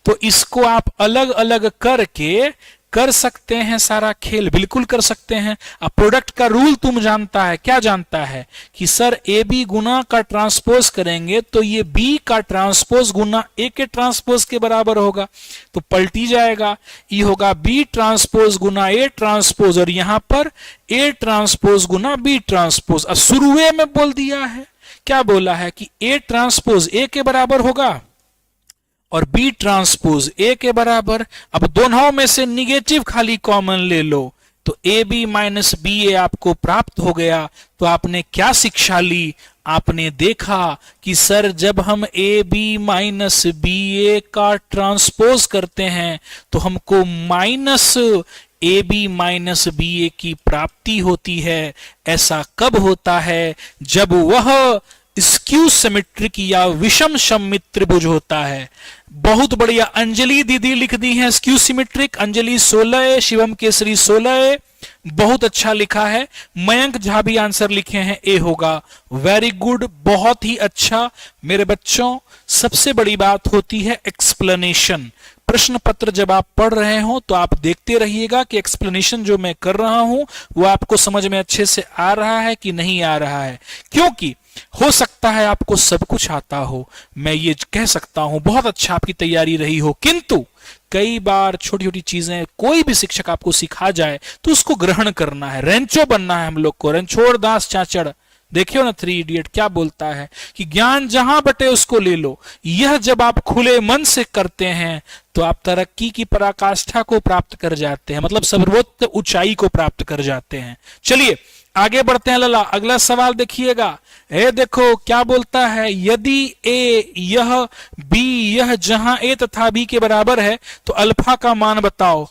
तो इसको आप अलग अलग करके कर सकते हैं, सारा खेल बिल्कुल कर सकते हैं। अब प्रोडक्ट का रूल तुम जानता है, क्या जानता है कि सर ए बी गुना का ट्रांसपोज करेंगे तो ये बी का ट्रांसपोज गुना ए के ट्रांसपोज के बराबर होगा, तो पलटी जाएगा। ये होगा बी ट्रांसपोज गुना ए ट्रांसपोज और यहां पर ए ट्रांसपोज गुना बी ट्रांसपोज। अब शुरुए में बोल दिया है, क्या बोला है कि ए ट्रांसपोज ए के बराबर होगा और बी ट्रांसपोज ए के बराबर। अब दोनों में से निगेटिव खाली कॉमन ले लो तो ए बी माइनस बी ए आपको प्राप्त हो गया। तो आपने क्या शिक्षा ली, आपने देखा कि सर जब हम A B minus B A का ट्रांसपोज करते हैं तो हमको minus A B minus B A की प्राप्ति होती है। ऐसा कब होता है, जब वह स्क्यू सिमेट्रिक या विषम सममित त्रिभुज होता है। बहुत बढ़िया। अंजलि दीदी लिख दी है स्क्यू सिमेट्रिक, अंजलि 16, शिवम केसरी 16, बहुत अच्छा लिखा है। मयंक झा भी आंसर लिखे हैं ए होगा। वेरी गुड, बहुत ही अच्छा मेरे बच्चों। सबसे बड़ी बात होती है एक्सप्लेनेशन। प्रश्न पत्र जब आप पढ़ रहे हो तो आप देखते रहिएगा कि एक्सप्लेनेशन जो मैं कर रहा हूं वो आपको समझ में अच्छे से आ रहा है कि नहीं आ रहा है, क्योंकि हो सकता है आपको सब कुछ आता हो, मैं ये कह सकता हूं बहुत अच्छा आपकी तैयारी रही हो, किंतु कई बार छोटी छोटी चीजें कोई भी शिक्षक आपको सिखा जाए तो उसको ग्रहण करना है। रेंचो बनना है हम लोग को, रणछोड़ दास चाचड़। देखियो ना 3 इडियट क्या बोलता है कि ज्ञान जहां बटे उसको ले लो। यह जब आप खुले मन से करते हैं तो आप तरक्की की पराकाष्ठा को प्राप्त कर जाते हैं, मतलब सर्वोच्च ऊंचाई को प्राप्त कर जाते हैं। चलिए आगे बढ़ते हैं लला, अगला सवाल देखिएगा। ए देखो क्या बोलता है, यदि ए यह बी यह जहां ए तथा बी के बराबर है तो अल्फा का मान बताओ।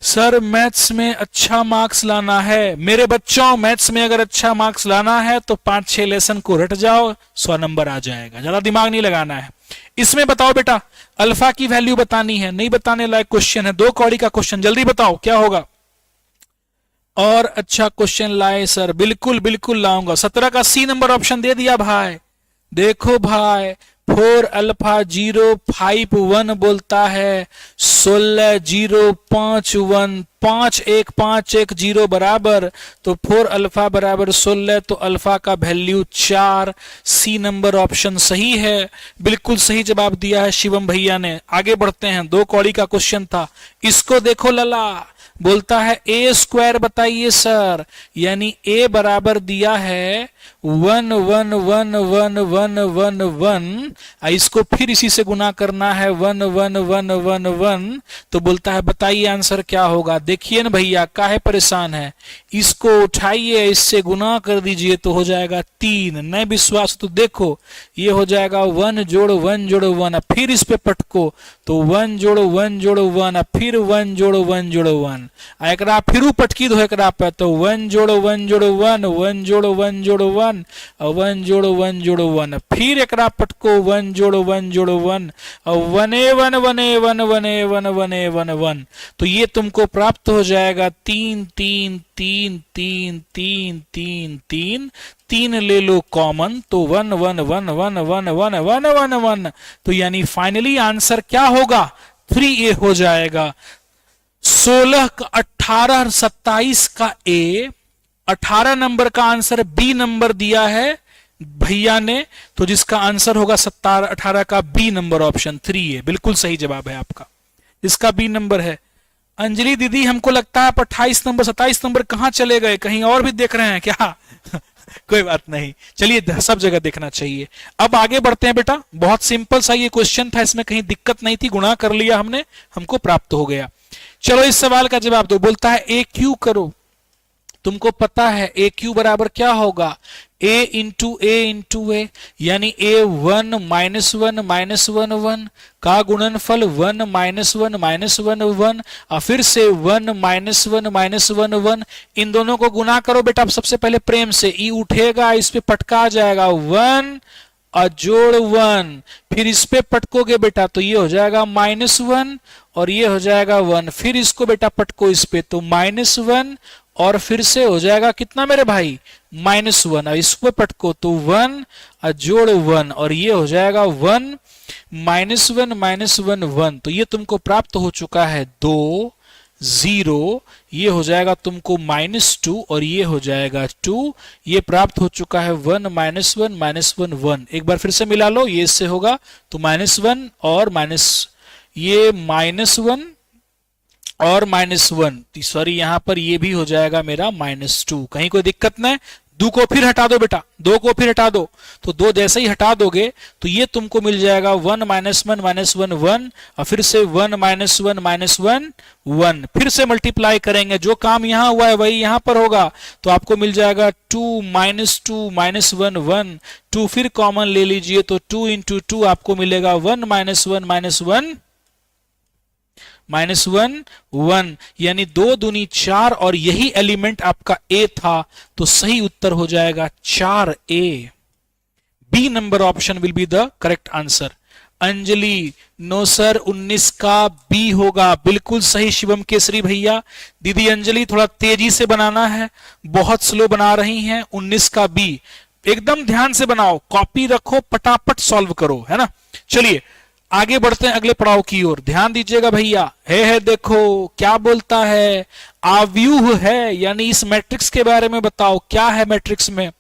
सर मैथ्स में अच्छा मार्क्स लाना है मेरे बच्चों, मैथ्स में अगर अच्छा मार्क्स लाना है तो 5-6 लेसन को रट जाओ, 100 नंबर आ जाएगा, ज्यादा दिमाग नहीं लगाना है। इसमें बताओ बेटा, अल्फा की वैल्यू बतानी है, नहीं बताने लायक क्वेश्चन है, 2 कौड़ी का क्वेश्चन, जल्दी बताओ क्या होगा। और अच्छा क्वेश्चन लाए सर, बिल्कुल बिल्कुल लाऊंगा। 17 का सी नंबर ऑप्शन दे दिया भाई। देखो भाई 4 अल्फा 051 बोलता है 16 051 51510 बराबर, तो 4 अल्फा बराबर 16, तो अल्फा का वैल्यू 4। सी नंबर ऑप्शन सही है, बिल्कुल सही जवाब दिया है शिवम भैया ने। आगे बढ़ते हैं, 2 कौड़ी का क्वेश्चन था, इसको देखो लला, बोलता है ए स्क्वायर बताइए सर, यानी ए बराबर दिया है 1111111, इसको फिर इसी से गुना करना है 11111, तो बोलता है बताइए आंसर क्या होगा। देखिए ना भैया काहे परेशान है, इसको उठाइए इससे गुना कर दीजिए तो हो जाएगा 3। नहीं विश्वास तो देखो, ये हो जाएगा 1 जोड़ 1 जोड़ 1, फिर इस पे पटको तो 1 जोड़ 1 जोड़ 1, फिर 1 जोड़ 1 जोड़ 1, एकरा फिर पटकी दो एकरा पे तो 1 जोड़ 1 जोड़ 1, 1 जोड़ 1 जोड़ 1, 1 जोड़ 1 जोड़ 1, फिर एकरा पटको 1 जोड़ 1 जोड़ 1, 1 1 1 1 1 1 1, तो ये तुमको प्राप्त हो जाएगा 3 3 3 3 3 3 3 3 ले लो कॉमन तो 1 1 1 1 1 1 1 1 1, तो यानी फाइनली आंसर क्या होगा 3A हो जाएगा। 16 का 18 27 का ए, 18 नंबर का आंसर बी नंबर दिया है भैया ने, तो जिसका आंसर होगा 17 18 का बी नंबर ऑप्शन 3A, बिल्कुल सही जवाब है आपका, जिसका बी नंबर है। अंजलि दीदी हमको लगता है आप 28 नंबर 27 नंबर कहां चले गए, कहीं और भी देख रहे हैं क्या? कोई बात नहीं, चलिए सब जगह देखना चाहिए। अब आगे बढ़ते हैं बेटा, बहुत सिंपल सा ये क्वेश्चन था, इसमें कहीं दिक्कत नहीं थी, गुणा कर लिया हमने, हमको प्राप्त हो गया। चलो इस सवाल का जवाब दो। बोलता है ए क्यू करो, तुमको पता है ए क्यू बराबर क्या होगा, ए इंटू ए, यानी ए 1 -1 -1 1 का गुणनफल 1 -1 -1 1, और फिर से 1 -1 -1 1, इन दोनों को गुना करो बेटा। सबसे पहले प्रेम से, ई उठेगा इस पे पटका जाएगा 1 और जोड़ 1, फिर इस पे पटकोगे बेटा तो ये हो जाएगा -1 और ये हो जाएगा 1, फिर इसको बेटा पटको इस पे तो -1 और फिर से हो जाएगा कितना मेरे भाई -1, और इस पे पटको तो 1 और जोड़ 1 और ये हो जाएगा 1 -1 -1 1, तो ये तुमको प्राप्त हो चुका है 2 0, ये हो जाएगा तुमको -2 और ये हो जाएगा 2, ये प्राप्त हो चुका है 1 -1 -1 1। एक बार फिर से मिला लो, ये इससे होगा तो -1 और ये -1 और -1, सॉरी यहां पर ये भी हो जाएगा मेरा -2, कहीं कोई दिक्कत नहीं। 2 को फिर हटा दो बेटा, 2 को फिर हटा दो, तो 2 जैसे ही हटा दोगे तो ये तुमको मिल जाएगा 1 -1 -1 1, और फिर से 1 -1 -1 1, फिर से मल्टीप्लाई करेंगे, जो काम यहां हुआ है वही यहां पर होगा, तो आपको मिल जाएगा 2 -2 -1 1, 2 फिर कॉमन ले लीजिए तो 2 × 2 आपको मिलेगा 1 -1 -1 -1 1, यानी 2 दूनी 4 और यही एलिमेंट आपका ए था, तो सही उत्तर हो जाएगा 4A। B number option will be the correct answer. Anjali no sir 19 का बी होगा, बिल्कुल सही शिवम केसरी भैया। दीदी अंजलि थोड़ा तेजी से बनाना है, बहुत स्लो बना रही हैं, 19 का बी एकदम ध्यान से बनाओ, कॉपी रखो, पटापट सॉल्व करो, है ना। चलिए आगे बढ़ते हैं अगले पड़ाव की ओर, ध्यान दीजिएगा भैया। है देखो क्या बोलता है, आव्यूह है, यानी इस मैट्रिक्स के बारे में बताओ क्या है मैट्रिक्स में।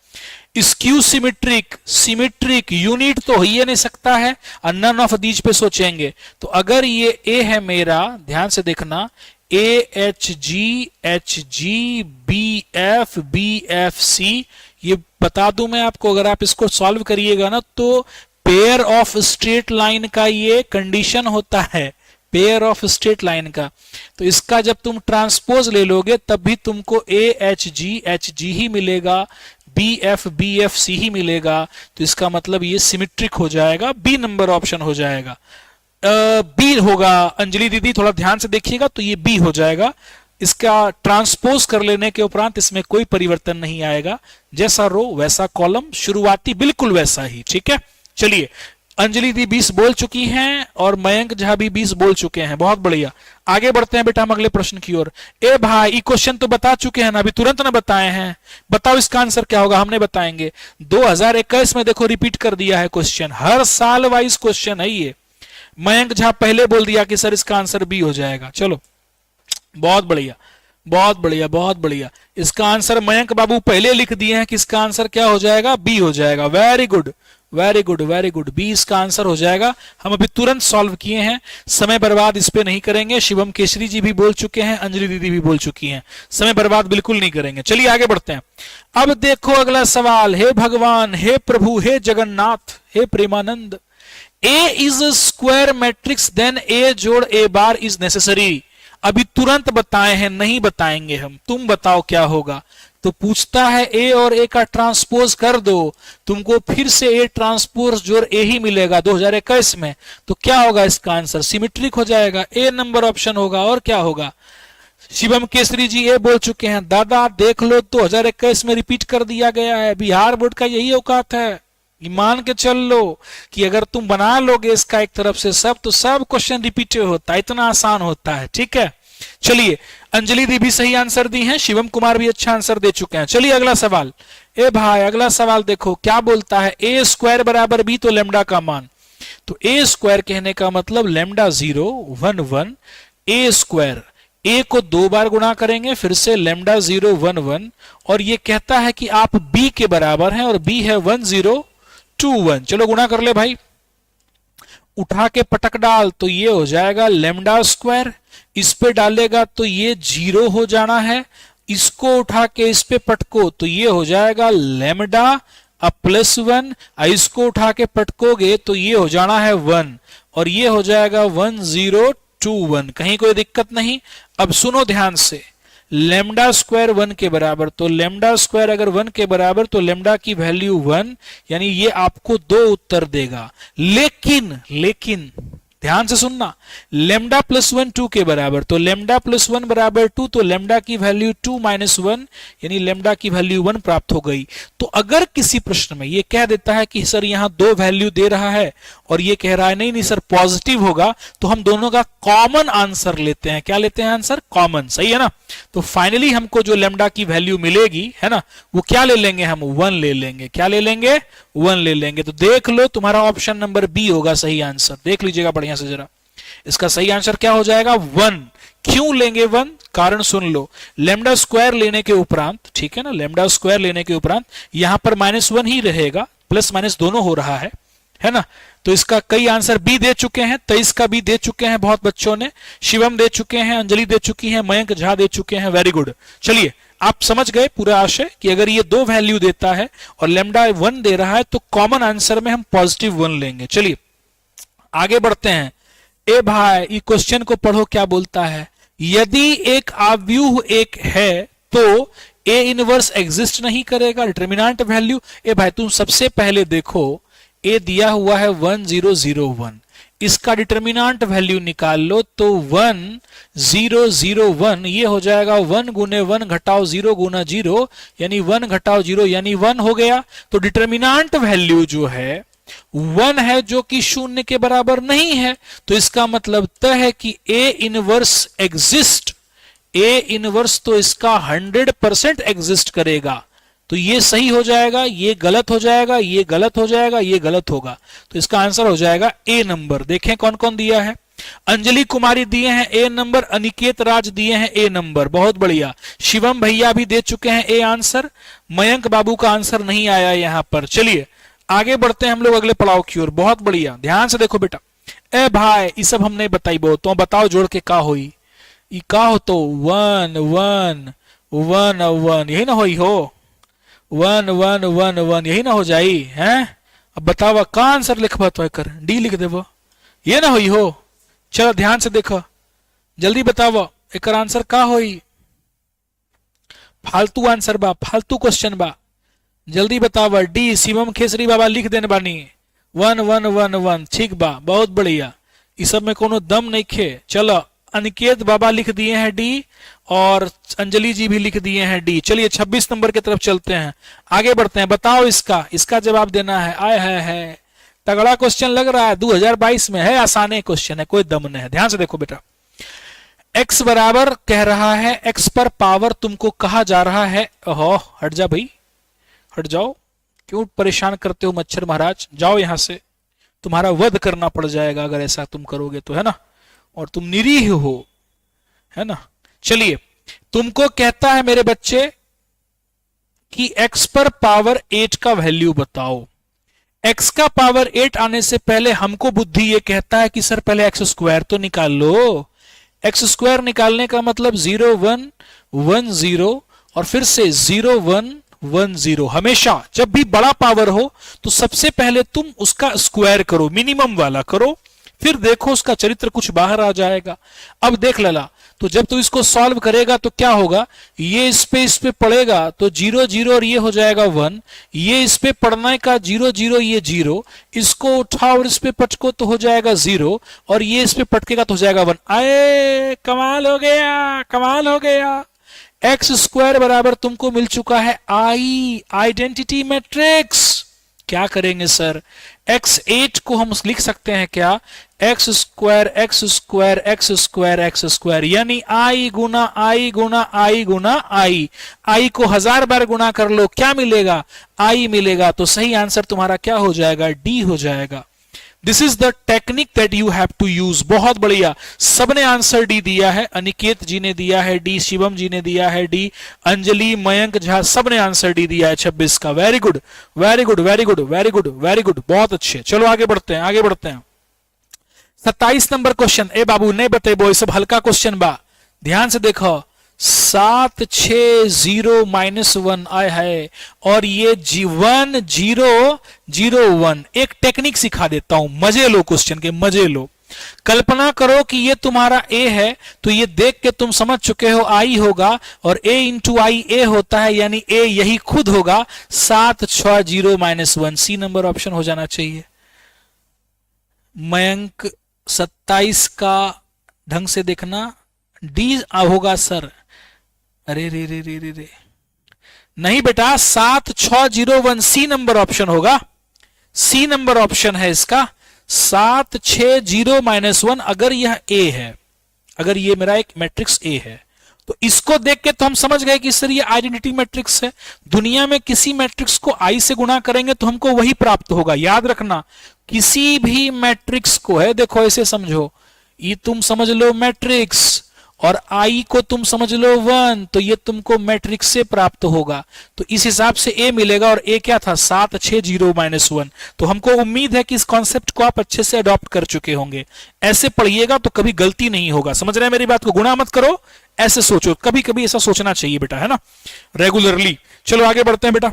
स्क्यू सिमेट्रिक, सिमेट्रिक यूनिट तो हो ही नहीं सकता है, और नन ऑफ दीज पे सोचेंगे, तो अगर ये ए है मेरा, ध्यान से देखना, AHG HG BF BFC, ये बता दूं मैं आपको, अगर आप इसको सॉल्व करिएगा ना तो पेयर ऑफ स्ट्रेट लाइन का ये कंडीशन होता है, पेयर ऑफ स्ट्रेट लाइन का। तो इसका जब तुम ट्रांसपोज ले लोगे तब भी तुमको एच जी ही मिलेगा, बी एफ सी ही मिलेगा। तो इसका मतलब ये सिमेट्रिक हो जाएगा, बी नंबर ऑप्शन हो जाएगा। बी होगा अंजलि दीदी, थोड़ा ध्यान से देखिएगा, तो ये बी हो जाएगा। इसका ट्रांसपोज कर लेने के उपरांत इसमें कोई परिवर्तन नहीं आएगा, जैसा रो वैसा कॉलम, शुरुआती बिल्कुल वैसा ही। ठीक है, चलिए अंजलि दी 20 बोल चुकी हैं और मयंक झा भी 20 बोल चुके हैं, बहुत बढ़िया। आगे बढ़ते हैं बेटा हम अगले प्रश्न की ओर। ए भाई ये क्वेश्चन तो बता चुके हैं ना, अभी तुरंत ना बताए हैं, बताओ इसका आंसर क्या होगा, हमने बताएंगे। 2021 में देखो रिपीट कर दिया है क्वेश्चन, हर साल वाइज क्वेश्चन है ये। मयंक झा पहले बोल दिया कि सर इसका आंसर बी हो जाएगा, चलो बहुत बढ़िया बहुत बढ़िया बहुत बढ़िया। इसका आंसर मयंक बाबू पहले लिख दिए हैं कि इसका आंसर क्या हो जाएगा, बी हो जाएगा। Very good very good very good, B इसका आंसर हो जाएगा। हम अभी तुरंत सॉल्व किए हैं, समय बर्बाद इस पे नहीं करेंगे। शिवम केसरी जी भी बोल चुके हैं, अंजलि दीदी भी बोल चुकी हैं, समय बर्बाद बिल्कुल नहीं करेंगे। चलिए आगे बढ़ते हैं। अब देखो अगला सवाल, हे भगवान, हे प्रभु, हे जगन्नाथ, हे प्रेमानंद, ए इज स्क्वायर मैट्रिक्स देन ए जोड़ ए बार इज नेसेसरी। अभी तुरंत बताए हैं, नहीं बताएंगे हम, तुम बताओ क्या होगा। तो पूछता है ए और ए का ट्रांसपोज कर दो, तुमको फिर से ए ट्रांसपोज जोड़ ए ही मिलेगा 2021 में। तो क्या होगा इसका आंसर, सिमेट्रिक हो जाएगा, ए नंबर ऑप्शन होगा। और क्या होगा, शिवम केसरी जी ए बोल चुके हैं। दादा देख लो 2021 में रिपीट कर दिया गया है, बिहार बोर्ड का यही औकात है। मान के चल लो कि अगर तुम बना लोगे इसका एक तरफ से सब, तो सब क्वेश्चन रिपीट होता है, इतना आसान होता है। ठीक है, चलिए अंजलि दी भी सही आंसर दी हैं, शिवम कुमार भी अच्छा आंसर दे चुके हैं। चलिए अगला सवाल। ए भाई अगला सवाल देखो क्या बोलता है, ए स्क्वायर बराबर बी तो लेमडा का मान। तो ए स्क्वायर कहने का मतलब लेमडा 0 1 1, ए स्क्वायर, ए को 2 बार गुणा करेंगे, फिर से लेमडा 0 1 1, और ये कहता है कि आप बी के बराबर हैं और बी है 1 0 2 1। चलो गुणा कर ले भाई, उठा के पटक डाल तो ये हो जाएगा लेमडा स्क्वायर, इस पे डालेगा तो ये 0 हो जाना है, इसको उठा के इस पे पटको तो ये हो जाएगा लेमडा अब +1, इसको उठा के पटकोगे तो ये हो जाना है 1, और ये हो जाएगा 1 0 2 1। कहीं कोई दिक्कत नहीं। अब सुनो ध्यान से, लेमडा स्क्वायर 1 के बराबर, तो लेमडा स्क्वायर अगर 1 के बराबर तो लेमडा की वैल्यू 1, यानी ये आपको 2 उत्तर देगा। लेकिन ध्यान से सुनना, लेमडा +1 2 के बराबर, तो लेमडा +1 बराबर 2, तो लेमडा की वैल्यू 2 - 1, यानी लेमडा की वैल्यू 1 प्राप्त हो गई। तो अगर किसी प्रश्न में ये कह देता है कि सर यहां 2 वैल्यू दे रहा है और ये कह रहा है नहीं सर पॉजिटिव होगा, तो हम दोनों का कॉमन आंसर लेते हैं। क्या लेते हैं आंसर, कॉमन, सही है ना। तो फाइनली हमको जो लेमडा की वैल्यू मिलेगी है ना, वो क्या ले लेंगे हम, 1 ले लेंगे। क्या ले लेंगे, 1 ले लेंगे। तो देख लो तुम्हारा ऑप्शन नंबर बी होगा सही आंसर, देख लीजिएगा बढ़िया से जरा। इसका सही आंसर क्या हो जाएगा, 1। क्यों लेंगे 1, कारण सुन लो, लेमडा स्क्वायर लेने के उपरांत, ठीक है ना, लेमडा स्क्वायर लेने के उपरांत यहां पर -1 ही रहेगा, प्लस माइनस दोनों हो रहा है ना। तो इसका कई आंसर बी दे चुके हैं, 23 का बी दे चुके हैं बहुत बच्चों ने, शिवम दे चुके हैं, अंजलि दे चुकी हैं, मयंक झा दे चुके हैं। Very good. चलिए आप समझ गए पूरा आशय कि अगर ये 2 वैल्यू देता है और लेमडा 1 दे रहा है तो कॉमन आंसर में हम +1 लेंगे। चलिए आगे बढ़ते हैं। ए भाई ये क्वेश्चन को पढ़ो क्या बोलता है, यदि एक आव्यूह एक है तो ए इनवर्स एग्जिस्ट नहीं करेगा, डिटरमिनेंट वैल्यू। ए भाई तुम सबसे पहले देखो, ए दिया हुआ है 1 0 0 1, इसका डिटरमिनेंट वैल्यू निकाल लो तो 1 0 0 1, ये हो जाएगा 1 गुने 1 घटाओ 0 गुना 0, यानी 1 घटाओ 0 यानी 1 हो गया। तो डिटरमिनेंट वैल्यू जो है 1 है, जो कि 0 के बराबर नहीं है। तो इसका मतलब तय है कि A inverse exist, A inverse तो इसका 100% एग्जिस्ट करेगा। तो ये सही हो जाएगा, ये गलत हो जाएगा, ये गलत हो जाएगा, ये गलत होगा। तो इसका आंसर हो जाएगा ए नंबर। देखें कौन कौन दिया है, अंजलि कुमारी दिए हैं ए नंबर, अनिकेत राज दिए हैं ए नंबर, बहुत बढ़िया। शिवम भैया भी दे चुके हैं ए आंसर, मयंक बाबू का आंसर नहीं आया यहां पर। चलिए आगे बढ़ते हैं हम लोग अगले पड़ाव की ओर। बहुत बढ़िया, ध्यान से देखो बेटा। ए भाई ये सब हम नहीं बताई बो, तो बताओ जोड़ के का होई, ई का हो तो 1 1 1 1, यही ना होई हो, 1 1 1 1 यही ना हो जाई हैं। अब बतावा का आंसर लिखबा तो कर डी लिख देबो, ये ना होई हो, चलो ध्यान से देखो, जल्दी बताओ एक आंसर का होई। फालतू आंसर बा, फालतू क्वेश्चन बा, जल्दी बताओ। डी शिवम खेसरी बाबा लिख देने बानी 1111, ठीक बा, बहुत बढ़िया। इस सब में कोनो दम नहीं खे। चलो अनिकेत बाबा लिख दिए हैं डी, और अंजलि जी भी लिख दिए हैं डी। चलिए 26 नंबर की तरफ चलते हैं, आगे बढ़ते हैं। बताओ इसका जवाब देना है। आय है तगड़ा क्वेश्चन लग रहा है, 2022 में है, आसाने क्वेश्चन है, कोई दम नहीं है। ध्यान से देखो बेटा, x बराबर कह रहा है, x पर पावर तुमको कहा जा रहा है। ओहो हट जा भाई, हट जाओ, क्यों परेशान करते हो मच्छर महाराज, जाओ यहां से, तुम्हारा वध करना पड़ जाएगा अगर ऐसा तुम करोगे तो, है ना, और तुम निरीह हो, है ना। चलिए, तुमको कहता है मेरे बच्चे कि x पर पावर 8 का वैल्यू बताओ। x का पावर 8 आने से पहले हमको बुद्धि ये कहता है कि सर पहले एक्स स्क्वायर तो निकाल लो। एक्स स्क्वायर निकालने का मतलब 0 1 1 0 और फिर से 0 1 1 0। हमेशा जब भी बड़ा पावर हो तो सबसे पहले तुम उसका स्क्वायर करो, मिनिमम वाला करो, फिर देखो उसका चरित्र कुछ बाहर आ जाएगा। अब देख लला, तो जब तू इसको सॉल्व करेगा तो क्या होगा, ये इस पे पड़ेगा तो 0 0 और ये हो जाएगा 1, ये इस पे पड़ने का 0 0 ये 0, इसको उठाओ और इस पे पटको तो हो जाएगा 0, और ये इस पे पटकेगा तो हो जाएगा 1। आए कमाल हो गया, कमाल हो गया। एक्स स्क्वायर बराबर तुमको मिल चुका है आई, आइडेंटिटी मैट्रिक्स। क्या करेंगे सर, x8 को हम लिख सकते हैं क्या, x square x square x square x square, यानी आई गुना आई गुना आई गुना आई। आई को 1000 बार गुना कर लो, क्या मिलेगा, आई मिलेगा। तो सही आंसर तुम्हारा क्या हो जाएगा, डी हो जाएगा। This is the technique that you have to use. बहुत बढ़िया, सबने आंसर डी दिया है, अनिकेत जी ने दिया है डी, शिवम जी ने दिया है डी, अंजलि, मयंक झा, सबने आंसर डी दिया है 26 का। Very good very good very good very good very good, बहुत अच्छे। चलो आगे बढ़ते हैं, आगे बढ़ते हैं। 27 नंबर क्वेश्चन। ए बाबू नहीं बतेबो, सब हल्का क्वेश्चन बा, ध्यान से देखो। 7 6 0 -1 आए है, और ये 1 0 0 1। एक टेक्निक सिखा देता हूं, मजे लो क्वेश्चन के, मजे लो। कल्पना करो कि ये तुम्हारा ए है, तो ये देख के तुम समझ चुके हो आई होगा, और a इंटू आई ए होता है, यानी a यही खुद होगा। 7 6 0 -1, सी नंबर ऑप्शन हो जाना चाहिए। मयंक 27 का ढंग से देखना, डी होगा सर। अरे रे रे रे रे रे, नहीं बेटा, 7 6 0 1 सी नंबर ऑप्शन होगा, सी नंबर ऑप्शन है इसका। 7 6 0 -1 अगर यह ए है, अगर ये मेरा एक मैट्रिक्स ए है, तो इसको देख के तो हम समझ गए कि सर ये आइडेंटिटी मैट्रिक्स है। दुनिया में किसी मैट्रिक्स को आई से गुणा करेंगे तो हमको वही प्राप्त होगा। याद रखना, किसी भी मैट्रिक्स को है, देखो ऐसे समझो, ये तुम समझ लो मैट्रिक्स, और आई को तुम समझ लो 1, तो ये तुमको मैट्रिक्स से प्राप्त होगा। तो इस हिसाब से ए मिलेगा, और ए क्या था, 7 6 0 -1। तो हमको उम्मीद है कि इस कॉन्सेप्ट को आप अच्छे से अडॉप्ट कर चुके होंगे। ऐसे पढ़िएगा तो कभी गलती नहीं होगा, समझ रहे हैं मेरी बात को। गुणा मत करो, ऐसे सोचो, कभी कभी ऐसा सोचना चाहिए बेटा, है ना, रेगुलरली। चलो आगे बढ़ते हैं बेटा।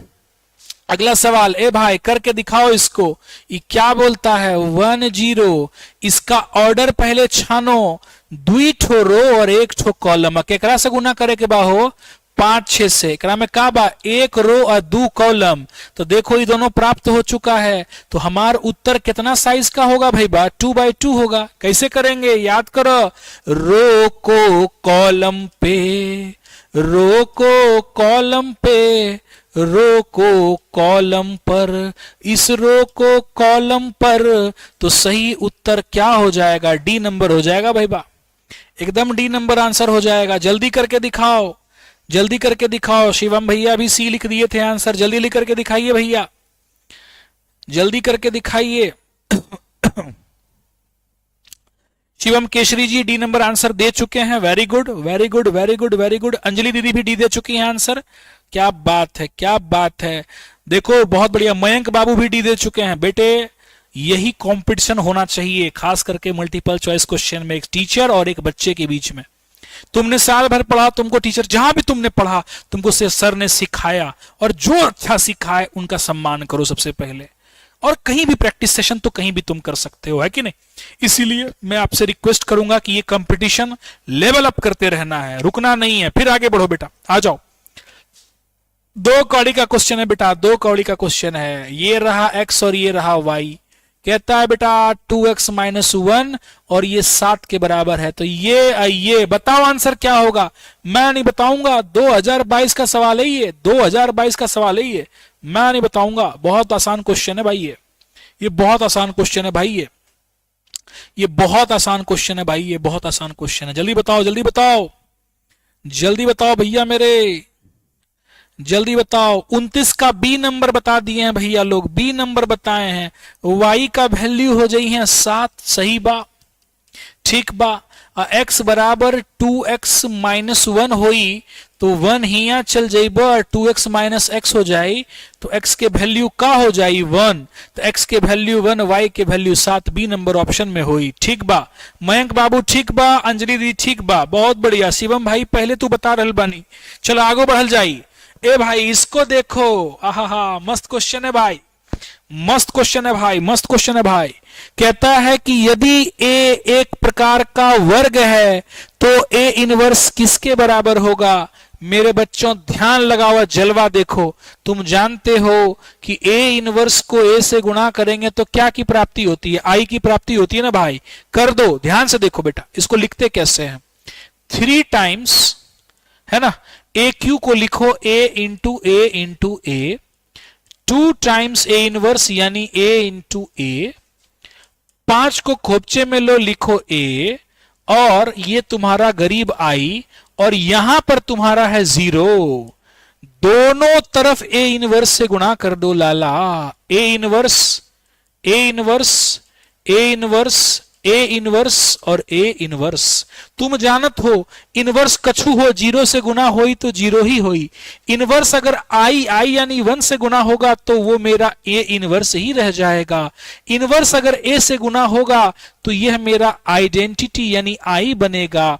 अगला सवाल, ए भाई करके दिखाओ इसको, ये क्या बोलता है, 1 0। इसका ऑर्डर पहले छानो, 2 ठो रो और 1 ठो कॉलम। केकरा से गुना करे के बा हो, 5 6 से। एकरा में का बा, 1 रो और 2 कॉलम। तो देखो ये दोनों प्राप्त हो चुका है, तो हमारा उत्तर कितना साइज का होगा भाई बा, 2x2 होगा। कैसे करेंगे, याद करो, रो को कॉलम पे, रो को कॉलम पे, रो को कॉलम पर, इस रो को कॉलम पर। तो सही उत्तर क्या हो जाएगा, डी नंबर हो जाएगा भाई बा, एकदम डी नंबर आंसर हो जाएगा। जल्दी करके दिखाओ, जल्दी करके दिखाओ। शिवम भैया भी सी लिख दिए थे आंसर, जल्दी लिख करके दिखाइए भैया, जल्दी करके दिखाइए। Shivam Keshari ji D number answer दे चुके हैं, very good very good very good very good. Anjali दीदी भी डी दे चुकी हैं आंसर, क्या बात है क्या बात है, देखो बहुत बढ़िया। मयंक बाबू भी डी दे चुके हैं। बेटे यही कंपटीशन होना चाहिए, खास करके मल्टीपल चॉइस क्वेश्चन में, एक टीचर और एक बच्चे के बीच में। तुमने साल भर पढ़ा, तुमको टीचर जहां भी तुमने पढ़ा, तुमको से सर ने सिखाया, और जो अच्छा सिखाए उनका सम्मान करो सबसे पहले, और कहीं भी प्रैक्टिस सेशन तो कहीं भी तुम कर सकते हो, है कि नहीं। इसीलिए मैं आपसे रिक्वेस्ट करूंगा कि ये कंपटीशन लेवल अप करते रहना है, रुकना नहीं है। फिर आगे बढ़ो बेटा, आ जाओ। 2 कौड़ी का क्वेश्चन है बेटा, 2 कौड़ी का क्वेश्चन है। ये रहा x और ये रहा y। कहता है बेटा 2x माइनस 1 और ये 7 के बराबर है। तो ये बताओ आंसर क्या होगा। मैं नहीं बताऊंगा, 2022 का सवाल है ये, 2022 का सवाल है ये, मैं नहीं बताऊंगा। बहुत आसान क्वेश्चन है भाई ये बहुत आसान क्वेश्चन है भाई, ये बहुत आसान क्वेश्चन है भाई, ये बहुत आसान क्वेश्चन है। जल्दी बताओ, जल्दी बताओ, जल्दी बताओ भैया मेरे, जल्दी बताओ। 29 का बी नंबर बता दिए हैं भैया लोग, बी नंबर बताए हैं। y का वैल्यू हो जाई है 7, सही बा, ठीक बा। x बराबर 2x माइनस 1 होई तो 1 हिया चल जाइब, 2x माइनस x हो जाई तो x के वैल्यू का हो जाई 1, तो x के वैल्यू 1, y के वैल्यू 7, बी नंबर ऑप्शन में होई। ठीक बा मयंक बाबू, ठीक बा अंजलि दी, ठीक बा, बहुत बढ़िया। शिवम भाई पहले तू बता रहल बानी, चलो आगे बढ़ल जाई। ए भाई इसको देखो, आहा मस्त क्वेश्चन है भाई, मस्त क्वेश्चन है भाई, मस्त क्वेश्चन है भाई। कहता है कि यदि a एक प्रकार का वर्ग है तो a इनवर्स किसके बराबर होगा। मेरे बच्चों ध्यान लगाओ, जलवा देखो। तुम जानते हो कि a इनवर्स को a से गुणा करेंगे तो क्या की प्राप्ति होती है, i की प्राप्ति होती है ना भाई। कर दो, ध्यान से देखो बेटा, इसको लिखते कैसे हैं। 3 टाइम्स है ना, ए क्यू को लिखो a into a, 2 times a inverse यानी a इंटू a, 5 को खोपचे में लो, लिखो a, और ये तुम्हारा गरीब i, और यहां पर तुम्हारा है 0। दोनों तरफ a इनवर्स से गुणा कर दो लाला। a inverse, a inverse, a inverse, a inverse और a इनवर्स। तुम जानत हो इनवर्स कछु हो 0 से गुना होई तो 0 ही होई। इनवर्स अगर i यानी 1 से गुना होगा तो वो मेरा a इनवर्स ही रह जाएगा। इनवर्स अगर a से गुना होगा तो यह मेरा आइडेंटिटी यानी i बनेगा।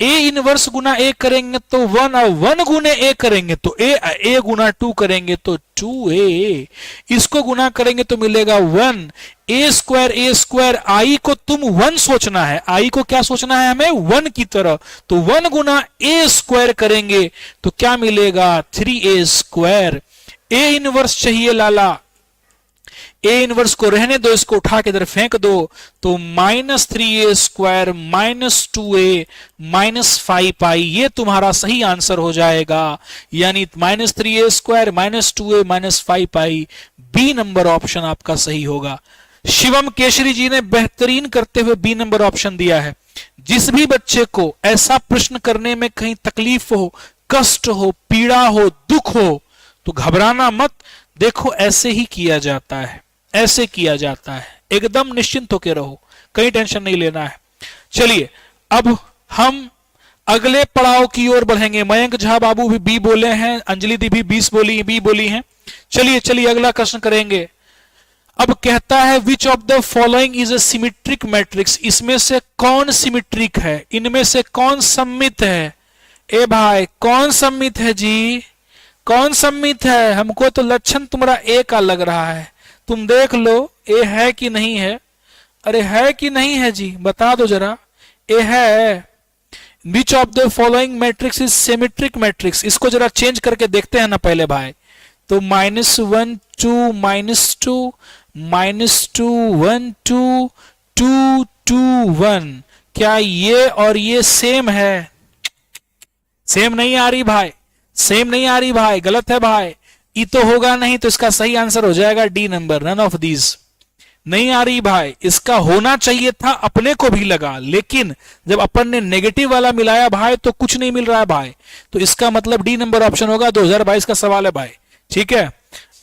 a इनवर्स गुना a करेंगे तो 1, और 1 गुने a करेंगे तो a गुना 2 करेंगे तो 2a, इसको गुना करेंगे तो मिलेगा 1। a स्क्वायर i को तुम 1 सोचना है, i को क्या सोचना है हमें 1 की तरह, तो 1 गुना a स्क्वायर करेंगे तो क्या मिलेगा 3a स्क्वायर। a इनवर्स चाहिए लाला, a इनवर्स को रहने दो, इसको उठा के इधर फेंक दो, तो -3a square minus 2a minus 5i, ये तुम्हारा सही आंसर हो जाएगा। यानी -3a square minus 2a minus 5i, B number option आपका सही होगा। शिवम केशरी जी ने बेहतरीन करते हुए बी नंबर ऑप्शन दिया है। जिस भी बच्चे को ऐसा प्रश्न करने में कहीं तकलीफ हो, कष्ट हो, पीड़ा हो, दुख हो, तो घबराना मत। देखो ऐसे ही किया जाता है, ऐसे किया जाता है, एकदम निश्चिंत होकर रहो, कहीं टेंशन नहीं लेना है। चलिए अब हम अगले पड़ाव की ओर बढ़ेंगे। मयंक झा बाबू भी बी बोले हैं, अंजलि दी भी 20 बोली, बी बोली हैं। चलिए चलिए अगला प्रश्न करेंगे। अब कहता है which of the following is a symmetric matrix, इसमें से कौन सिमेट्रिक है, इनमें से कौन सममित है। ए भाई कौन सममित है जी, कौन सममित है, हमको तो लक्षण तुम्हारा ए का लग रहा है, तुम देख लो ए है कि नहीं है। अरे है कि नहीं है जी, बता दो जरा। ए है। Which of the following matrix is symmetric matrix, इसको जरा चेंज करके देखते हैं ना पहले भाई। तो -1 2 -2 -2 1 2 2 2 1, क्या ये और ये सेम है। सेम नहीं आ रही भाई, सेम नहीं आ रही भाई, गलत है भाई। ई तो होगा नहीं, तो इसका सही आंसर हो जाएगा D number, none of these. नहीं आ रही भाई, इसका होना चाहिए था, अपने को भी लगा, लेकिन जब अपन ने नेगेटिव वाला मिलाया भाई तो कुछ नहीं मिल रहा है भाई। तो इसका मतलब डी नंबर ऑप्शन होगा, 2022 का सवाल है भाई। ठीक है,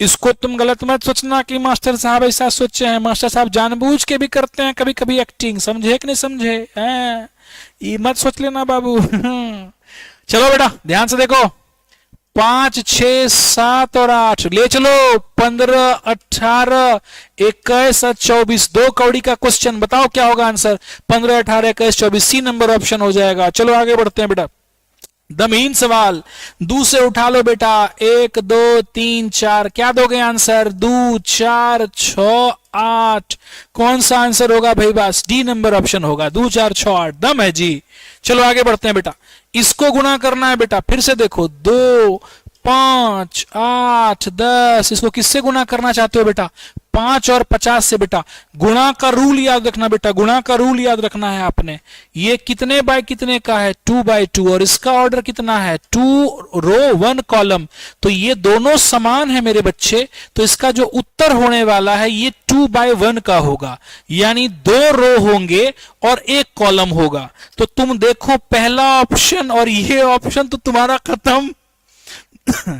इसको तुम गलत मत सोचना कि मास्टर साहब ऐसा सोचे हैं। मास्टर साहब जानबूझ के भी करते हैं कभी कभी एक्टिंग, समझे कि नहीं समझे, ये मत सोच लेना बाबू। चलो बेटा ध्यान से देखो, 5 6 7 और 8 ले चलो, 15 18 21 और 24, 2 कौड़ी का क्वेश्चन। बताओ क्या होगा आंसर, 15 18 21 24, सी नंबर ऑप्शन हो जाएगा। चलो आगे बढ़ते हैं बेटा, दमीन सवाल। दू से उठा लो बेटा, 1 2 3 4, क्या दोगे आंसर? 2 4 6 8। कौन सा आंसर होगा भाई? बस डी नंबर ऑप्शन होगा, 2 4 6 8। दम है जी। चलो आगे बढ़ते हैं बेटा, इसको गुणा करना है बेटा। फिर से देखो, 2 5 8 10, इसको किससे गुणा करना चाहते हो बेटा? 5 और 50 से बेटा। गुणा का रूल याद रखना बेटा, गुणा का रूल याद रखना है आपने। ये कितने बाय कितने का है? 2 बाय 2, और इसका ऑर्डर कितना है? 2 रो 1 कॉलम। तो ये दोनों समान है मेरे बच्चे, तो इसका जो उत्तर होने वाला है ये 2 बाय 1 का होगा, यानी 2 रो होंगे और 1 कॉलम होगा। तो तुम देखो, पहला ऑप्शन और ये ऑप्शन तो तुम्हारा खत्म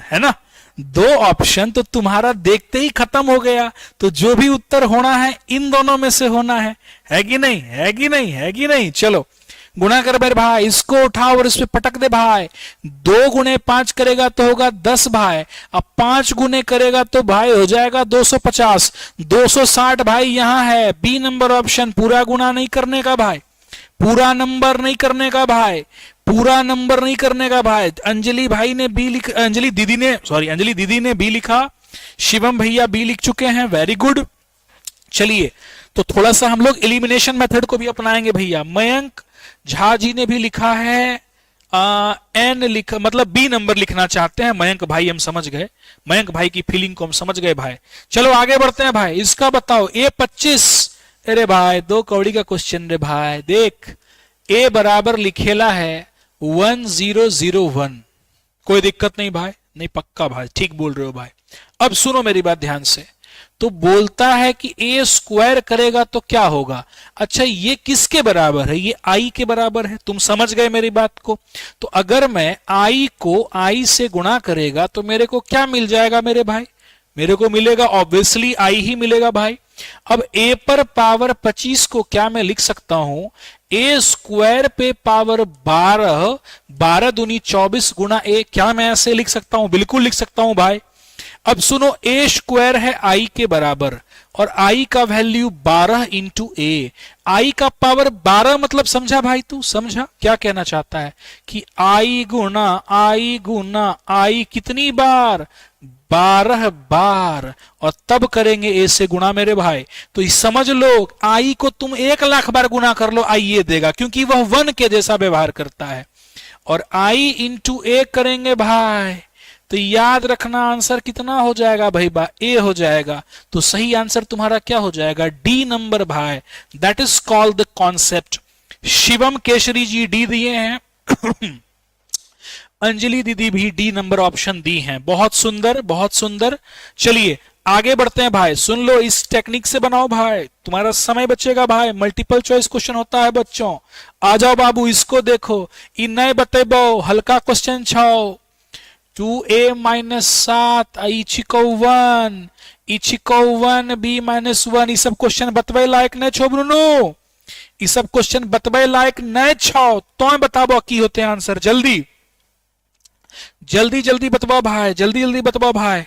है ना। 2 ऑप्शन तो तुम्हारा देखते ही खत्म हो गया। तो जो भी उत्तर होना है इन दोनों में से होना है कि नहीं? है कि नहीं? है कि नहीं? चलो गुणा कर मेरे भाई, इसको उठाओ और इस पे पटक दे भाई। 2 गुणे 5 करेगा तो होगा 10 भाई। अब 5 गुणे करेगा तो भाई हो जाएगा 250। 260 भाई यहां है, बी नंबर ऑप्शन। पूरा गुणा नहीं करने का भाई, पूरा नंबर नहीं करने का भाई, पूरा नंबर नहीं करने का भाई। अंजलि भाई ने बी लिखा, अंजलि दीदी ने बी लिखा, शिवम भैया बी लिख चुके हैं, वेरी गुड। चलिए तो थोड़ा सा हम लोग एलिमिनेशन मेथड को भी अपनाएंगे भैया। मयंक झा जी ने भी लिखा है एन लिखा, मतलब बी नंबर लिखना चाहते हैं मयंक भाई। हम समझ गए, मयंक भाई की फीलिंग को हम समझ गए भाई। चलो आगे बढ़ते हैं भाई। इसका बताओ, A25। अरे भाई 2 कौड़ी का क्वेश्चन रे भाई। देख, ए बराबर लिखेला है 1001। कोई दिक्कत नहीं भाई, नहीं पक्का भाई, ठीक बोल रहे हो भाई। अब सुनो मेरी बात ध्यान से। तो बोलता है कि ए स्क्वायर करेगा तो क्या होगा? अच्छा, ये किसके बराबर है? ये आई के बराबर है। तुम समझ गए मेरी बात को? तो अगर मैं आई को आई से गुणा करेगा तो मेरे को क्या मिल जाएगा मेरे भाई? मेरे को मिलेगा ऑब्वियसली आई ही मिलेगा भाई। अब ए पर पावर 25 को क्या मैं लिख सकता हूं? ए स्क्वायर पे पावर 12, 12 दूनी 24 गुना ए। क्या मैं ऐसे लिख सकता हूं? बिल्कुल लिख सकता हूं भाई। अब सुनो, ए स्क्वायर है आई के बराबर और आई का वैल्यू 12 इंटू ए। आई का पावर 12 मतलब समझा भाई? तू समझा क्या कहना चाहता है? कि आई गुना आई कितनी बार? 12 बार, और तब करेंगे ए से गुणा मेरे भाई। तो समझ लो, आई को तुम 1 लाख बार गुना कर लो, आई ये देगा, क्योंकि वह 1 के जैसा व्यवहार करता है। और आई इंटू ए करेंगे भाई, तो याद रखना आंसर कितना हो जाएगा भाई? ए हो जाएगा। तो सही आंसर तुम्हारा क्या हो जाएगा? डी नंबर भाई। That is called the concept. Shivam Keshari ji D दिए हैं अंजलि दीदी भी डी नंबर ऑप्शन दी हैं। बहुत सुंदर, बहुत सुंदर। चलिए आगे बढ़ते हैं भाई। सुन लो, इस टेक्निक से बनाओ भाई, तुम्हारा समय बचेगा भाई। मल्टीपल चॉइस क्वेश्चन होता है बच्चों। आ जाओ बाबू, इसको देखो, इ नए बतेबो, हल्का क्वेश्चन छो। 2a minus 7 इचिको 1 b minus 1। ये सब क्वेश्चन बतवे लायक नहीं छो ब्रुनो, ये सब क्वेश्चन बतवे लायक नहीं छो। तो बताबो की होते हैं आंसर। जल्दी जल्दी जल्दी बतवाओ भाई, जल्दी जल्दी बतवाओ भाई,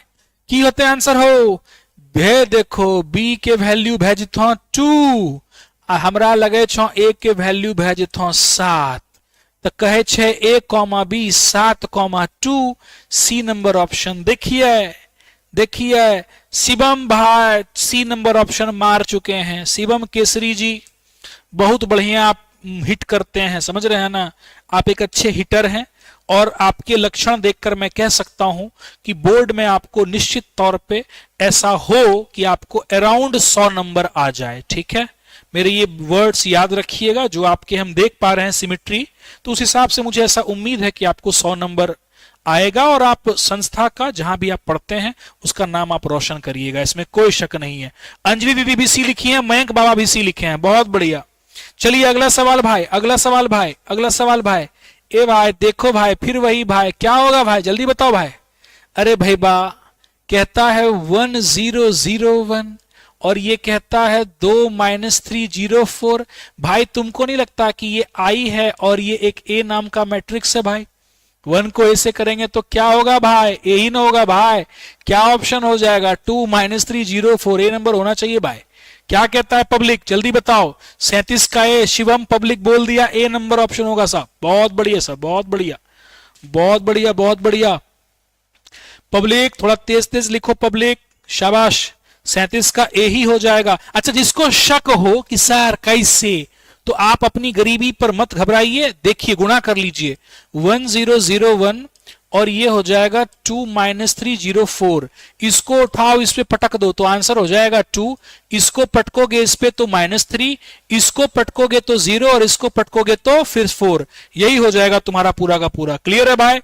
की होते आंसर हो। भे देखो, बी के वैल्यू भेजथो 2, आ हमरा लगे छो ए के वैल्यू भेजथो 7। तो कहे छे a, b 7,2 C number option. देखिए शिवम भाई सी नंबर ऑप्शन मार चुके हैं। शिवम केसरी जी बहुत बढ़िया आप हिट करते हैं, समझ रहे हैं ना? आप एक अच्छे हिटर हैं और आपके लक्षण देखकर मैं कह सकता हूं कि बोर्ड में आपको निश्चित तौर पे ऐसा हो कि आपको अराउंड 100 नंबर आ जाए। ठीक है, मेरे ये वर्ड्स याद रखिएगा जो आपके हम देख पा रहे हैं सिमेट्री, तो उस हिसाब से मुझे ऐसा उम्मीद है कि आपको 100 नंबर आएगा और आप संस्था का जहां भी आप पढ़ते हैं उसका नाम आप रोशन करिएगा, इसमें कोई शक नहीं है। अंजलि दीदी भी सी लिखी है, मयंक बाबा भी सी लिखे हैं, बहुत बढ़िया। चलिए अगला सवाल भाई, अगला सवाल भाई, अगला सवाल भाई। ए भाई देखो भाई, फिर वही भाई, क्या होगा भाई? जल्दी बताओ भाई। अरे भाई बा कहता है 1001 और ये कहता है 2 - 304। भाई तुमको नहीं लगता कि ये आई है और ये एक ए नाम का मैट्रिक्स है भाई? 1 को ऐसे करेंगे तो क्या होगा भाई? ए ही ना होगा भाई। क्या ऑप्शन हो जाएगा? 2 - 304 ए नंबर होना चाहिए भाई। क्या कहता है पब्लिक? जल्दी बताओ। 37 का ए, शिवम पब्लिक बोल दिया ए नंबर ऑप्शन होगा साहब। बहुत बढ़िया साहब, बहुत बढ़िया, बहुत बढ़िया, बहुत बढ़िया। पब्लिक थोड़ा तेज तेज लिखो पब्लिक, शाबाश। 37 का ए ही हो जाएगा। अच्छा, जिसको शक हो कि सर कैसे, तो आप अपनी गरीबी पर मत घबराइए, देखिए गुणा कर लीजिए। 1001 और ये हो जाएगा 2 - 304। इसको उठाओ, इस पे पटक दो तो आंसर हो जाएगा 2। इसको पटकोगे इस पे तो -3, इसको पटकोगे तो 0 और इसको पटकोगे तो फिर 4। यही हो जाएगा तुम्हारा पूरा का पूरा। क्लियर है भाई?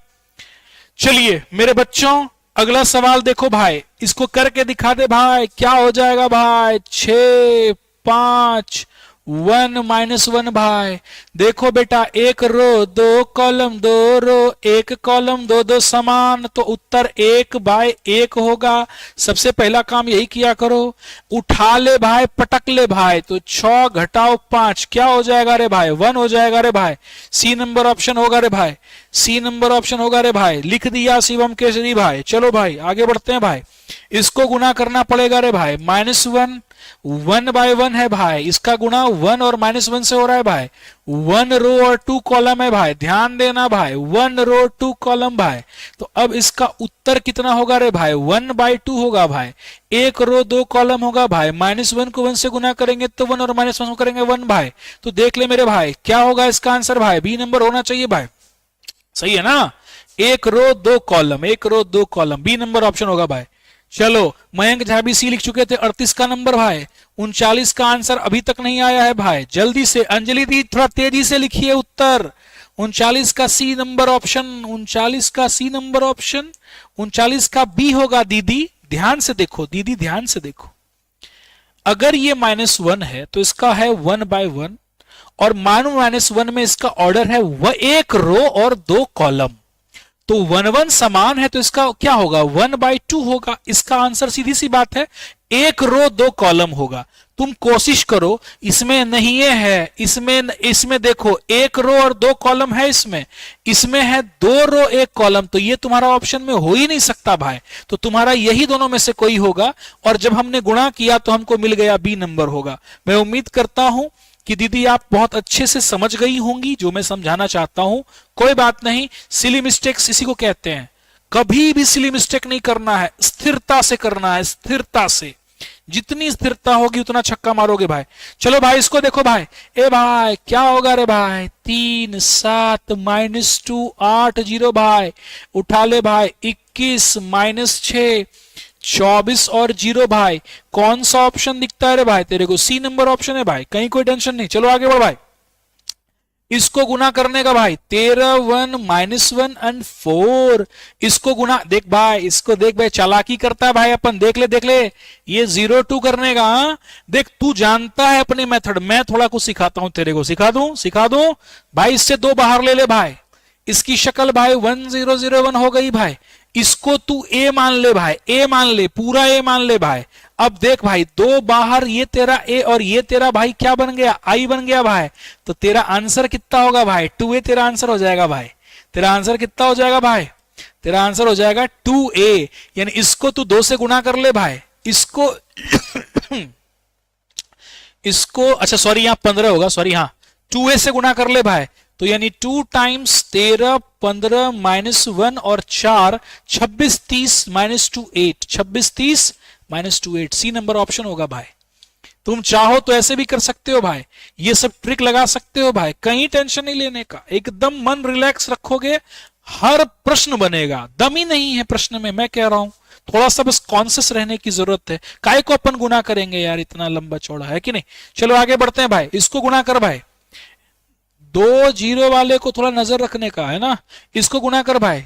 चलिए मेरे बच्चों, अगला सवाल देखो भाई, इसको करके दिखा दे भाई। क्या हो जाएगा भाई? 6 5 1 -1 भाई। देखो बेटा, एक रो दो कॉलम, दो रो एक कॉलम, दो दो समान, तो उत्तर 1/1 होगा। सबसे पहला काम यही किया करो, उठा ले भाई, पटक ले भाई, तो 6 घटाओ 5 क्या हो जाएगा रे भाई? 1 हो जाएगा रे भाई। सी नंबर ऑप्शन होगा रे भाई, सी नंबर ऑप्शन होगा रे भाई। लिख दिया शिवम केसरी भाई। चलो भाई आगे बढ़ते हैं भाई। इसको गुना करना पड़ेगा रे भाई। -1 1/1 है भाई, इसका गुणा 1 और -1 से हो रहा है भाई। 1 रो और 2 कॉलम है भाई, ध्यान देना भाई, 1 रो 2 कॉलम भाई। तो अब इसका उत्तर कितना होगा रे भाई? 1/2 होगा भाई। एक रो 2 कॉलम होगा भाई, -1 को 1 से गुना करेंगे तो 1 और -1 को करेंगे 1 भाई। तो देख ले मेरे भाई, क्या होगा इसका आंसर भाई? बी नंबर होना चाहिए भाई। सही है ना? एक रो 2 कॉलम, एक रो 2 कॉलम, बी नंबर ऑप्शन होगा भाई। चलो, मयंक झा भी सी लिख चुके थे, 38 का नंबर भाई। 39 का आंसर अभी तक नहीं आया है भाई, जल्दी से। अंजलि दी थोड़ा तेजी से लिखिए उत्तर। 39 का सी नंबर ऑप्शन, 39 का सी नंबर ऑप्शन, 39 का बी होगा। दीदी ध्यान से देखो, दीदी ध्यान से देखो, अगर ये -1 है तो इसका है 1/1, और मानो -1 में इसका ऑर्डर है एक रो और 2 कॉलम, तो 1 1 समान है, तो इसका क्या होगा? 1/2 होगा। इसका आंसर सीधी सी बात है, एक रो 2 कॉलम होगा। तुम कोशिश करो, इसमें नहीं है, इसमें देखो एक रो और 2 कॉलम है, इसमें है 2 रो 1 कॉलम, तो ये तुम्हारा ऑप्शन में हो ही नहीं सकता भाई। तो तुम्हारा यही दोनों में से कोई होगा, और जब हमने गुणा किया तो हमको मिल गया बी नंबर होगा। मैं उम्मीद करता हूं कि दीदी आप बहुत अच्छे से समझ गई होंगी जो मैं समझाना चाहता हूं। कोई बात नहीं, सिली मिस्टेक्स इसी को कहते हैं। कभी भी सिली मिस्टेक नहीं करना है, स्थिरता से करना है, स्थिरता से। जितनी स्थिरता होगी उतना छक्का मारोगे भाई। चलो भाई इसको देखो भाई, ए भाई क्या होगा रे भाई? 3 7 -2 8 0 भाई। उठा ले भाई, 21 -6 24 और 0 भाई। कौन सा ऑप्शन दिखता है रे भाई तेरे को? सी नंबर ऑप्शन है भाई, कहीं कोई टेंशन नहीं। चलो आगे बढ़ भाई, इसको गुना करने का भाई। 13 1 -1 एंड 4, इसको गुना देख भाई, इसको देख भाई, चालाकी करता है भाई अपन। देख ले देख ले, ये 0 2 करने का। देख तू जानता है अपनी मेथड, मैं थोड़ा कुछ सिखाता हूं तेरे को। सिखा दूं भाई। इससे 2 बाहर ले ले भाई, इसकी शक्ल भाई 1001 हो गई भाई। इसको तू ए मान ले भाई, ए मान ले, पूरा ए मान ले भाई। अब देख भाई, 2 बाहर, ये तेरा ए और ये तेरा भाई क्या बन गया? आई बन गया भाई। तो तेरा आंसर कितना होगा भाई? 2a तेरा आंसर हो जाएगा भाई। तेरा आंसर कितना हो जाएगा भाई? तेरा आंसर हो जाएगा 2a। यानी इसको तू 2 से गुना कर ले भाई, इसको इसको अच्छा सॉरी, यहां 15 होगा, सॉरी, हाँ 2a से गुना कर ले भाई। तो यानी 2 टाइम्स 13 15 -1 और 4 26 30 -2 8, 26 30 -2 8, सी नंबर ऑप्शन होगा भाई। तुम चाहो तो ऐसे भी कर सकते हो भाई, ये सब ट्रिक लगा सकते हो भाई। कहीं टेंशन नहीं लेने का, एकदम मन रिलैक्स रखोगे, हर प्रश्न बनेगा। दम ही नहीं है प्रश्न में, मैं कह रहा हूं। थोड़ा सा बस कॉन्शियस रहने की जरूरत है। काय को अपन गुना करेंगे यार, इतना लंबा चौड़ा है कि नहीं। चलो आगे बढ़ते हैं भाई, इसको गुना कर भाई। 2 0 वाले को थोड़ा नजर रखने का है ना। इसको गुना कर भाई,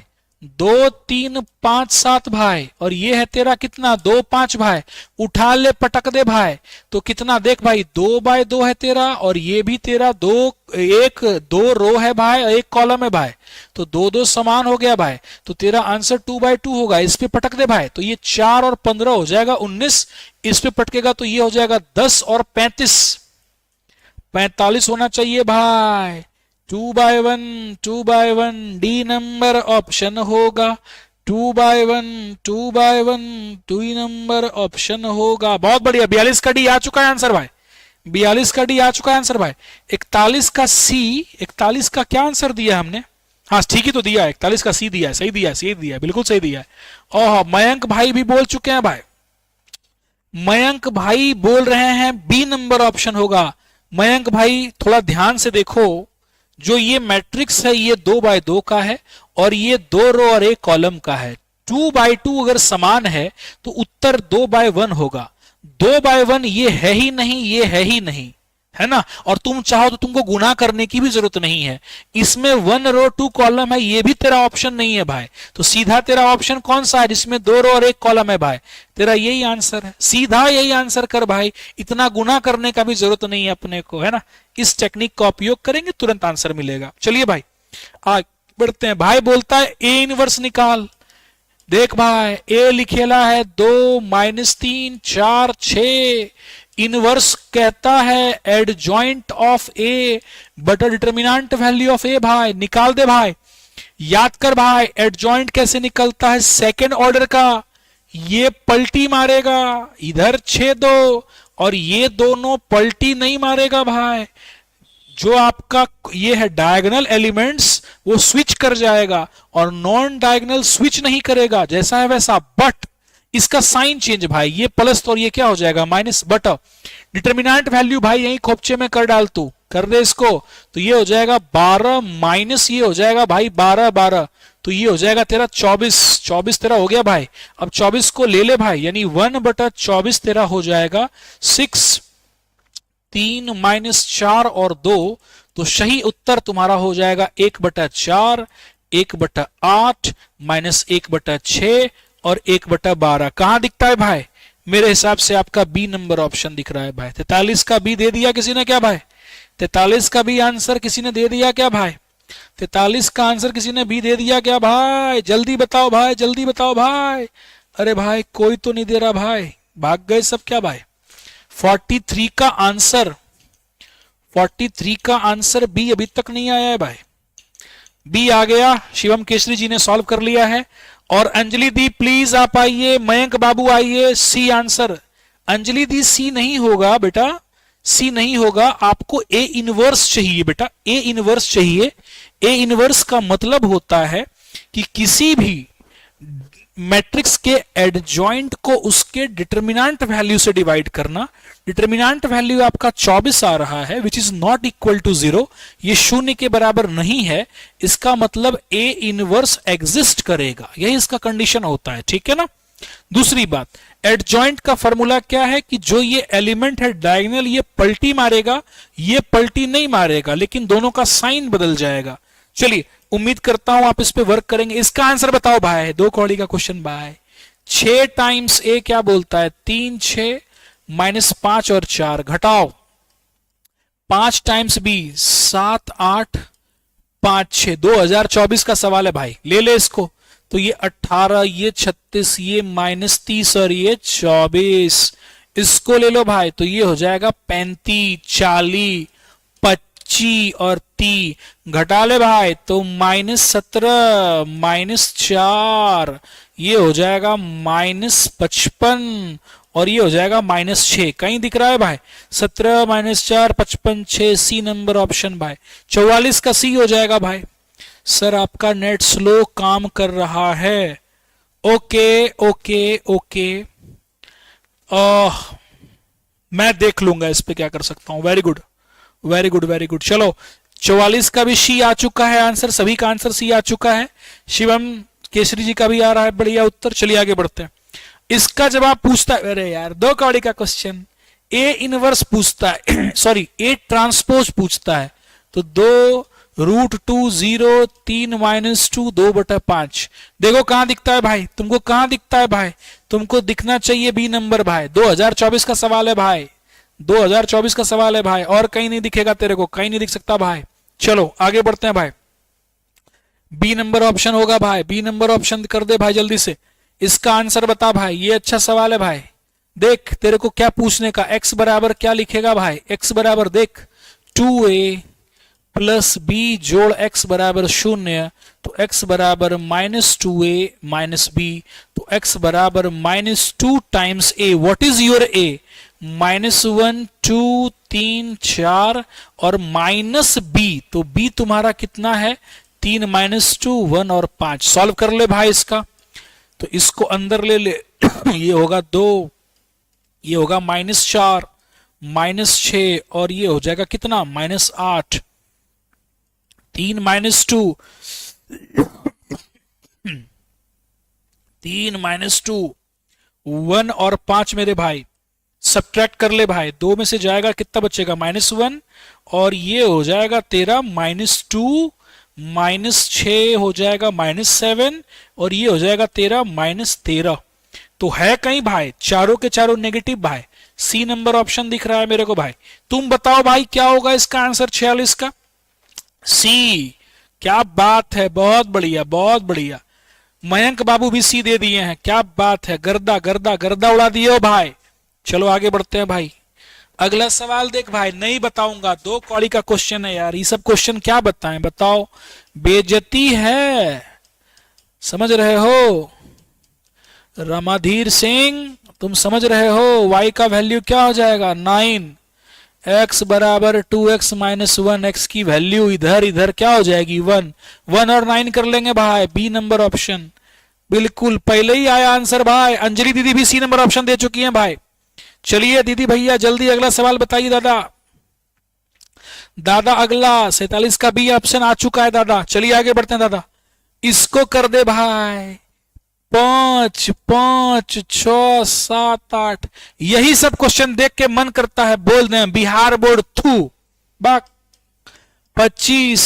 2 3 5 7 भाई, और ये है तेरा कितना? 2 5 भाई। उठा ले पटक दे भाई, तो कितना देख भाई, 2/2 है तेरा, और ये भी तेरा 2 रो है भाई, 1 कॉलम है भाई। तो 2 2 समान हो गया भाई। तो तेरा आंसर 2/2 होगा। इस पे पटक दे भाई, तो ये 4 और 15 हो जाएगा 19। इस पे पटकेगा तो ये हो जाएगा 10 और 35, 45 होना चाहिए भाई। 2/1 डी नंबर ऑप्शन होगा। 2/1 डी नंबर ऑप्शन होगा। बहुत बढ़िया, 42 का डी आ चुका है आंसर भाई। 42 का डी आ चुका है आंसर भाई। 41 का सी, 41 का क्या आंसर दिया हमने? हाँ ठीक ही तो दिया है, 41 का सी दिया है, सही दिया है, सही दिया है, बिल्कुल सही दिया है। ओह, मयंक भाई भी बोल चुके हैं भाई। मयंक भाई बोल रहे हैं बी नंबर ऑप्शन होगा। मयंक भाई थोड़ा ध्यान से देखो, जो ये मैट्रिक्स है ये 2x2 का है और ये 2 रो और 1 कॉलम का है। 2x2 अगर समान है तो उत्तर 2x1 होगा। 2x1 ये है ही नहीं, ये है ही नहीं, है ना। और तुम चाहो तो तुमको गुना करने की भी जरूरत नहीं है। इसमें 1 रो 2 कॉलम है, ये भी तेरा ऑप्शन नहीं है भाई। तो सीधा तेरा ऑप्शन कौन सा है जिसमें 2 रो और 1 कॉलम है भाई? तेरा यही आंसर है, सीधा यही आंसर कर भाई। इतना गुना करने का भी जरूरत नहीं है अपने को, है ना। इस टेक्निक का उपयोग करेंगे तुरंत आंसर मिलेगा। चलिए भाई आगे बढ़ते हैं। भाई बोलता है ए इनवर्स निकाल। देख भाई, ए लिखेला है 2 -3 4 6। इनवर्स कहता है एडजॉइंट ऑफ ए बटा डिटर्मिनेंट वैल्यू ऑफ ए। भाई निकाल दे भाई, याद कर भाई एडजॉइंट कैसे निकलता है, सेकेंड ऑर्डर का। ये पलटी मारेगा, इधर छेदो, और ये दोनों पलटी नहीं मारेगा भाई। जो आपका ये है डायगोनल एलिमेंट्स वो स्विच कर जाएगा और नॉन डायगोनल स्विच नहीं करेगा, जैसा है वैसा। बट इसका साइन चेंज भाई, ये प्लस और ये क्या हो जाएगा माइनस। बट डिटर्मिनेंट वैल्यू भाई यही खोपचे में कर डाल, तू कर दे इसको, तो ये हो जाएगा 12 माइनस ये हो जाएगा भाई 12 12, तो ये हो जाएगा तेरा 24 24 तेरा हो गया भाई। अब 24 को ले ले भाई, यानी 1/24 तेरा हो जाएगा 6। 3 -4 और 2, तो सही उत्तर तुम्हारा हो जाएगा 1/4, 1/8 -1/6 और 1/12। कहां दिखता है भाई? मेरे हिसाब से आपका बी नंबर ऑप्शन दिख रहा है भाई। 43 का बी दे दिया किसी ने क्या भाई? 43 का बी आंसर किसी ने दे दिया क्या भाई? 43 का आंसर किसी ने बी दे दिया क्या भाई? जल्दी बताओ भाई, जल्दी बताओ भाई। अरे भाई कोई तो नहीं दे रहा भाई, भाग गए सब क्या भाई? 43 का आंसर, 43 का आंसर बी अभी तक नहीं आया है भाई। बी आ गया, शिवम केसरी जी ने सॉल्व कर लिया है। और अंजलि दी प्लीज आप आइए, मयंक बाबू आइए। सी आंसर, अंजलि दी सी नहीं होगा बेटा, सी नहीं होगा, आपको ए इनवर्स चाहिए बेटा, ए इनवर्स चाहिए। ए इनवर्स का मतलब होता है कि किसी भी मैट्रिक्स के एडजॉइंट को उसके डिटर्मिनेंट वैल्यू से डिवाइड करना। डिटर्मिनेंट वैल्यू आपका 24 आ रहा है, which is not equal to 0, ये शून्य के बराबर नहीं है। इसका मतलब ए इनवर्स एग्जिस्ट करेगा, यही इसका कंडीशन होता है, ठीक है ना। दूसरी बात, एडजॉइंट का फॉर्मूला क्या है कि जो ये एलिमेंट है डायगोनल, ये पलटी मारेगा, ये पलटी नहीं मारेगा, लेकिन दोनों का साइन बदल जाएगा। चलिए उम्मीद करता हूं आप इस पे वर्क करेंगे। इसका आंसर बताओ भाई, 2 कौड़ी का क्वेश्चन भाई। 6 टाइम्स ए क्या बोलता है? 3 6 -5 और 4 घटाओ। 5 टाइम्स बी 7 8 5 6। 2024 का सवाल है भाई, ले ले इसको। तो ये 18, ये 36, ये -30 और ये 24। इसको ले लो भाई, तो ये हो जाएगा 35 40 25 और 30। घटा ले भाई, तो -17 -4, ये हो जाएगा -55 और ये हो जाएगा -6। कहीं दिख रहा है भाई? 17 -4 55 6, सी नंबर ऑप्शन भाई। 44 का सी हो जाएगा भाई। सर आपका नेट स्लो काम कर रहा है। ओके ओके ओके, मैं देख लूंगा इस पे क्या कर सकता हूं। Very good very good very good. चलो 44 का भी सी आ चुका है आंसर, सभी का आंसर सी आ चुका है। शिवम केसरी जी का भी आ रहा है बढ़िया उत्तर। चलिए आगे बढ़ते हैं। इसका जवाब पूछता है, अरे यार 2 कौड़ी का क्वेश्चन, ए इनवर्स पूछता है सॉरी ए ट्रांसपोज पूछता है। तो 2√2 0 3 -2 2/5। देखो कहां दिखता है भाई, तुमको कहां दिखता है भाई? तुमको दिखना चाहिए बी नंबर भाई। 2024 का सवाल है भाई, 2024 का सवाल है भाई, और कहीं नहीं दिखेगा तेरे को, कहीं नहीं दिख सकता भाई। चलो आगे बढ़ते हैं भाई। बी नंबर ऑप्शन होगा भाई, बी नंबर ऑप्शन कर दे भाई जल्दी से। इसका आंसर बता भाई, ये अच्छा सवाल है भाई। देख तेरे को क्या पूछने का, x बराबर क्या लिखेगा भाई? x बराबर देख 2a प्लस बी जोड़ x बराबर 0, तो x बराबर -2a -b, तो x बराबर -2 times a। What is your a? -1 2 3 4 और -b, तो b तुम्हारा कितना है? 3 माइनस 2, 1 और 5। सॉल्व कर ले भाई इसका, तो इसको अंदर ले ले ये होगा 2, ये होगा -4, -6 और ये हो जाएगा कितना -8। 3 माइनस 2, 3 माइनस 2, 1 और 5 मेरे भाई। सब्ट्रैक्ट कर ले भाई, 2 में से जाएगा कितना बचेगा -1 और ये हो जाएगा तेरा -2, -6 हो जाएगा -7 और ये हो जाएगा तेरा -13। तो है कहीं भाई चारों के चारों नेगेटिव भाई। सी नंबर ऑप्शन दिख रहा है मेरे को भाई। तुम बताओ भाई क्या होगा इसका आंसर 46 का? सी। क्या बात है, बहुत बढ़िया बहुत बढ़िया। मयंक बाबू भी सी दे दिए हैं, क्या बात है, गर्दा गर्दा गर्दा उड़ा दिए हो भाई। चलो आगे बढ़ते हैं भाई। अगला सवाल देख भाई, नहीं बताऊंगा, 2 कौड़ी का क्वेश्चन है यार, ये सब क्वेश्चन क्या बताएं बताओ, बेइज्जती है, समझ रहे हो? रामाधीर सिंह तुम समझ रहे हो y का वैल्यू क्या हो जाएगा 9, x बराबर 2x माइनस 1, x की वैल्यू इधर इधर क्या हो जाएगी 1, 1 और 9 कर लेंगे भाई। बी नंबर ऑप्शन बिल्कुल पहले ही आया आंसर भाई। अंजलि दीदी भी सी नंबर ऑप्शन दे चुकी हैं भाई। चलिए दीदी भैया जल्दी अगला सवाल बताइए दादा। दादा अगला 47 का बी ऑप्शन आ चुका है दादा। चलिए आगे बढ़ते हैं दादा। इसको कर दे भाई 5, 5, 6, 7, 8। यही सब क्वेश्चन देख के मन करता है बोल दें बिहार बोर्ड थू बाक। 25,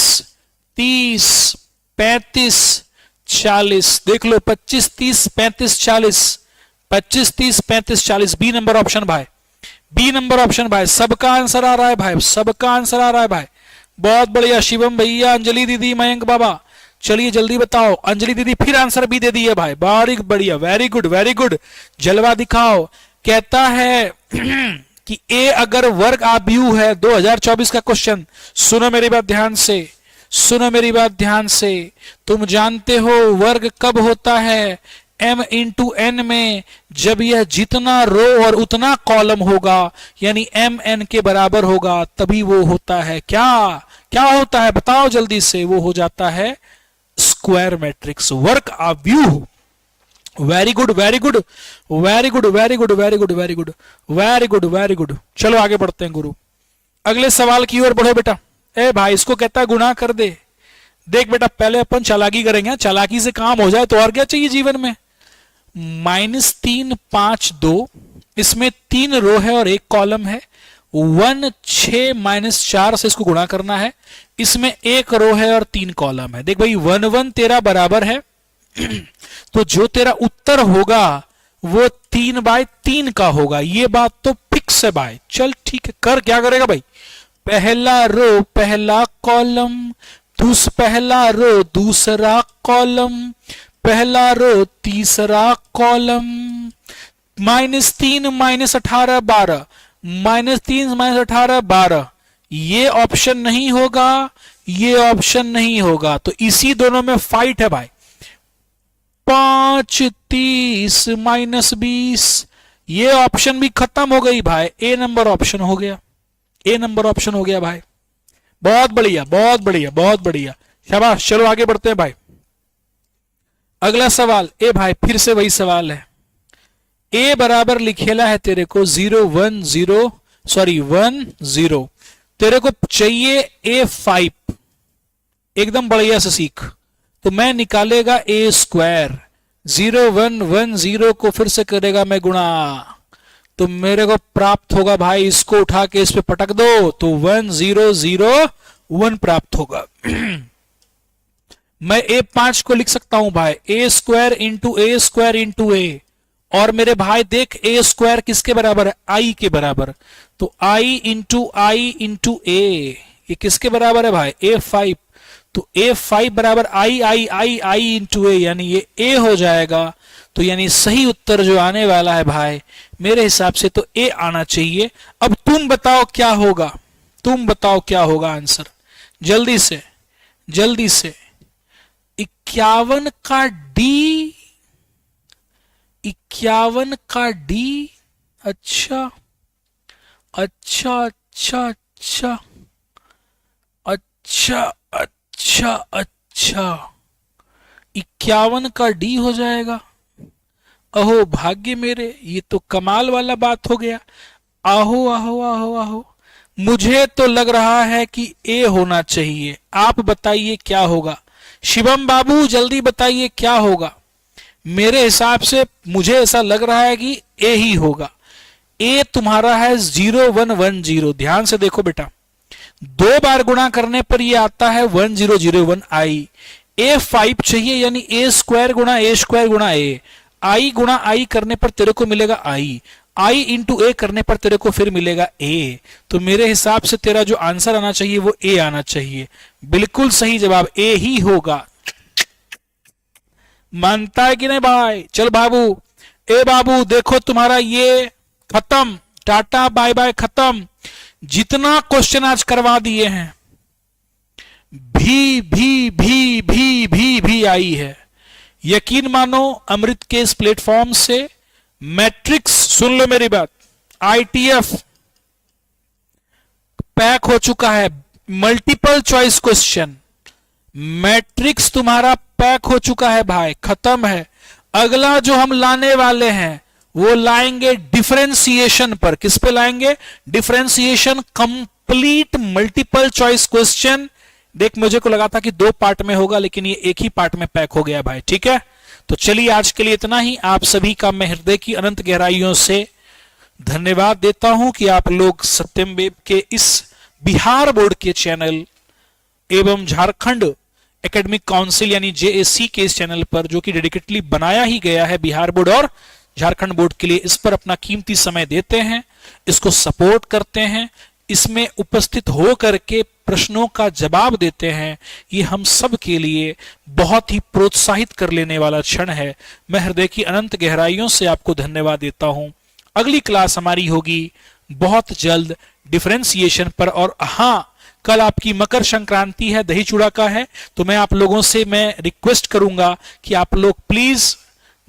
30, 35, 40 देख लो 25, 30, 35, 40, 25, 30, 35, 40 बी नंबर ऑप्शन भाई। बी नंबर ऑप्शन भाई, सबका आंसर आ रहा है भाई, सबका आंसर आ रहा है भाई। बहुत बढ़िया शिवम भैया, अंजलि दीदी, मयंक बाबा। चलिए जल्दी बताओ। अंजलि दीदी फिर आंसर भी दे दिए भाई, बहुत बढ़िया, वेरी गुड वेरी गुड, जलवा दिखाओ। कहता है कि ए अगर वर्ग आव्यूह है, 2024 का क्वेश्चन। सुनो मेरी बात ध्यान से, सुनो मेरी बात ध्यान से। तुम जानते हो वर्ग कब होता है? m इंटू एन में, जब यह जितना रो और उतना कॉलम होगा यानी m n के बराबर होगा तभी वो होता है। क्या क्या होता है बताओ जल्दी से? वो हो जाता है स्क्वायर मैट्रिक्स, वर्ग आव्यूह। Very good very good very good very good very good very good very good very good. चलो आगे बढ़ते हैं गुरु, अगले सवाल की ओर बढ़ो बेटा। ए भाई इसको कहता है गुणा कर दे। देख बेटा पहले अपन चालाकी करेंगे, चालाकी से काम हो जाए तो और क्या चाहिए जीवन में। -3, 5, 2, इसमें 3 रो है और 1 कॉलम है। 1, 6, -4 से इसको गुणा करना है। इसमें 1 रो है और 3 कॉलम है। देख भाई 1, 1 तेरा बराबर है तो जो तेरा उत्तर होगा वो 3/3 का होगा। ये बात तो फिक्स है भाई। चल ठीक है, कर क्या करेगा भाई? पहला रो पहला कॉलम, पहला रो दूसरा कॉलम, पहला रो तीसरा कॉलम। -3 -18 12, -3 -18 12। ये ऑप्शन नहीं होगा, ये ऑप्शन नहीं होगा, तो इसी दोनों में फाइट है भाई। 5, 30 -20, ये ऑप्शन भी खत्म हो गई भाई। ए नंबर ऑप्शन हो गया, ए नंबर ऑप्शन हो गया भाई। बहुत बढ़िया बहुत बढ़िया बहुत बढ़िया, शाबाश। चलो आगे बढ़ते हैं भाई। अगला सवाल ए भाई फिर से वही सवाल है। ए बराबर लिखेला है तेरे को 0 1 0 सॉरी 1 0। तेरे को चाहिए A5, एकदम बढ़िया से सीख। तो मैं निकालेगा ए स्क्वायर, 0 1 1 0 को फिर से करेगा मैं गुणा, तो मेरे को प्राप्त होगा भाई। इसको उठा के इस पे पटक दो तो 1 0 0 1 प्राप्त होगा। मैं A5 को लिख सकता हूं भाई ए स्क्वायर इंटू ए स्क्वायर इंटू ए। और मेरे भाई देख ए स्क्वायर किसके बराबर है? आई के बराबर। तो आई इंटू ए, ये किसके बराबर है भाई? A5। तो A5 बराबर आई आई आई आई इंटू ए, यानी ये ए हो जाएगा। तो यानी सही उत्तर जो आने वाला है भाई मेरे हिसाब से तो ए आना चाहिए। अब तुम बताओ क्या होगा, तुम बताओ क्या होगा आंसर जल्दी से जल्दी से। 51 का डी, 51 का डी। अच्छा अच्छा अच्छा अच्छा अच्छा अच्छा अच्छा, 51 का डी हो जाएगा। अहो भाग्य मेरे, ये तो कमाल वाला बात हो गया। आहो आहो आहो आहो, मुझे तो लग रहा है कि ए होना चाहिए। आप बताइए क्या होगा। शिवम बाबू जल्दी बताइए क्या होगा। मेरे हिसाब से मुझे ऐसा लग रहा है कि ए ही होगा। ए तुम्हारा है 0110। ध्यान से देखो बेटा, 2 बार गुणा करने पर ये आता है 1001 आई। ए 5 चाहिए, यानी ए स्क्वायर गुणा ए स्क्वायर गुणा ए। आई गुणा आई करने पर तेरे को मिलेगा आई। आई इंटू ए करने पर तेरे को फिर मिलेगा ए। तो मेरे हिसाब से तेरा जो आंसर आना चाहिए वो ए आना चाहिए। बिल्कुल सही जवाब ए ही होगा। मानता है कि नहीं भाई? चल बाबू, ए बाबू देखो तुम्हारा ये खत्म, टाटा बाय बाय खत्म। जितना क्वेश्चन आज करवा दिए हैं, भी आई है। यकीन मानो अमृत के इस प्लेटफॉर्म से मैट्रिक्स, सुन लो मेरी बात, आईटीएफ पैक हो चुका है। मल्टीपल चॉइस क्वेश्चन मैट्रिक्स तुम्हारा पैक हो चुका है भाई, खत्म है। अगला जो हम लाने वाले हैं वो लाएंगे डिफरेंशिएशन पर। किस पे लाएंगे? Differentiation, complete multiple choice question. देख, मुझे को लगा था कि 2 पार्ट में होगा, लेकिन ये एक ही पार्ट में पैक हो गया भाई। ठीक है, तो चलिए आज के लिए इतना ही। आप सभी का मैं हृदय की अनंत गहराइयों से धन्यवाद देता हूं कि आप लोग सत्यम वेब के इस बिहार बोर्ड के चैनल एवं झारखंड एकेडमिक काउंसिल यानी जेएसी के इस चैनल पर, जो कि डेडिकेटली बनाया ही गया है बिहार बोर्ड और झारखंड बोर्ड के लिए, इस पर अपना कीमती समय देते हैं, इसको सपोर्ट करते हैं, इसमें उपस्थित हो करके प्रश्नों का जवाब देते हैं। ये हम सब के लिए बहुत ही प्रोत्साहित कर लेने वाला क्षण है। मैं हृदय की अनंत गहराइयों से आपको धन्यवाद देता हूं। अगली क्लास हमारी होगी बहुत जल्द डिफरेंशिएशन पर। और हाँ, कल आपकी मकर संक्रांति है, दही चूड़ा का है, तो मैं आप लोगों से मैं रिक्वेस्ट करूंगा कि आप लोग प्लीज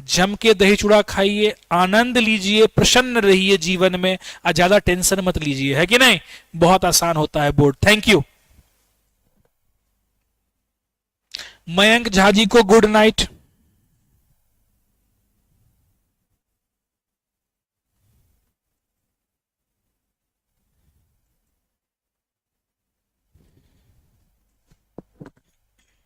जम के दही चूड़ा खाइए, आनंद लीजिए, प्रसन्न रहिए जीवन में, और ज्यादा टेंशन मत लीजिए, है कि नहीं? बहुत आसान होता है board. Thank you. Mayank Jha ji को गुड नाइट।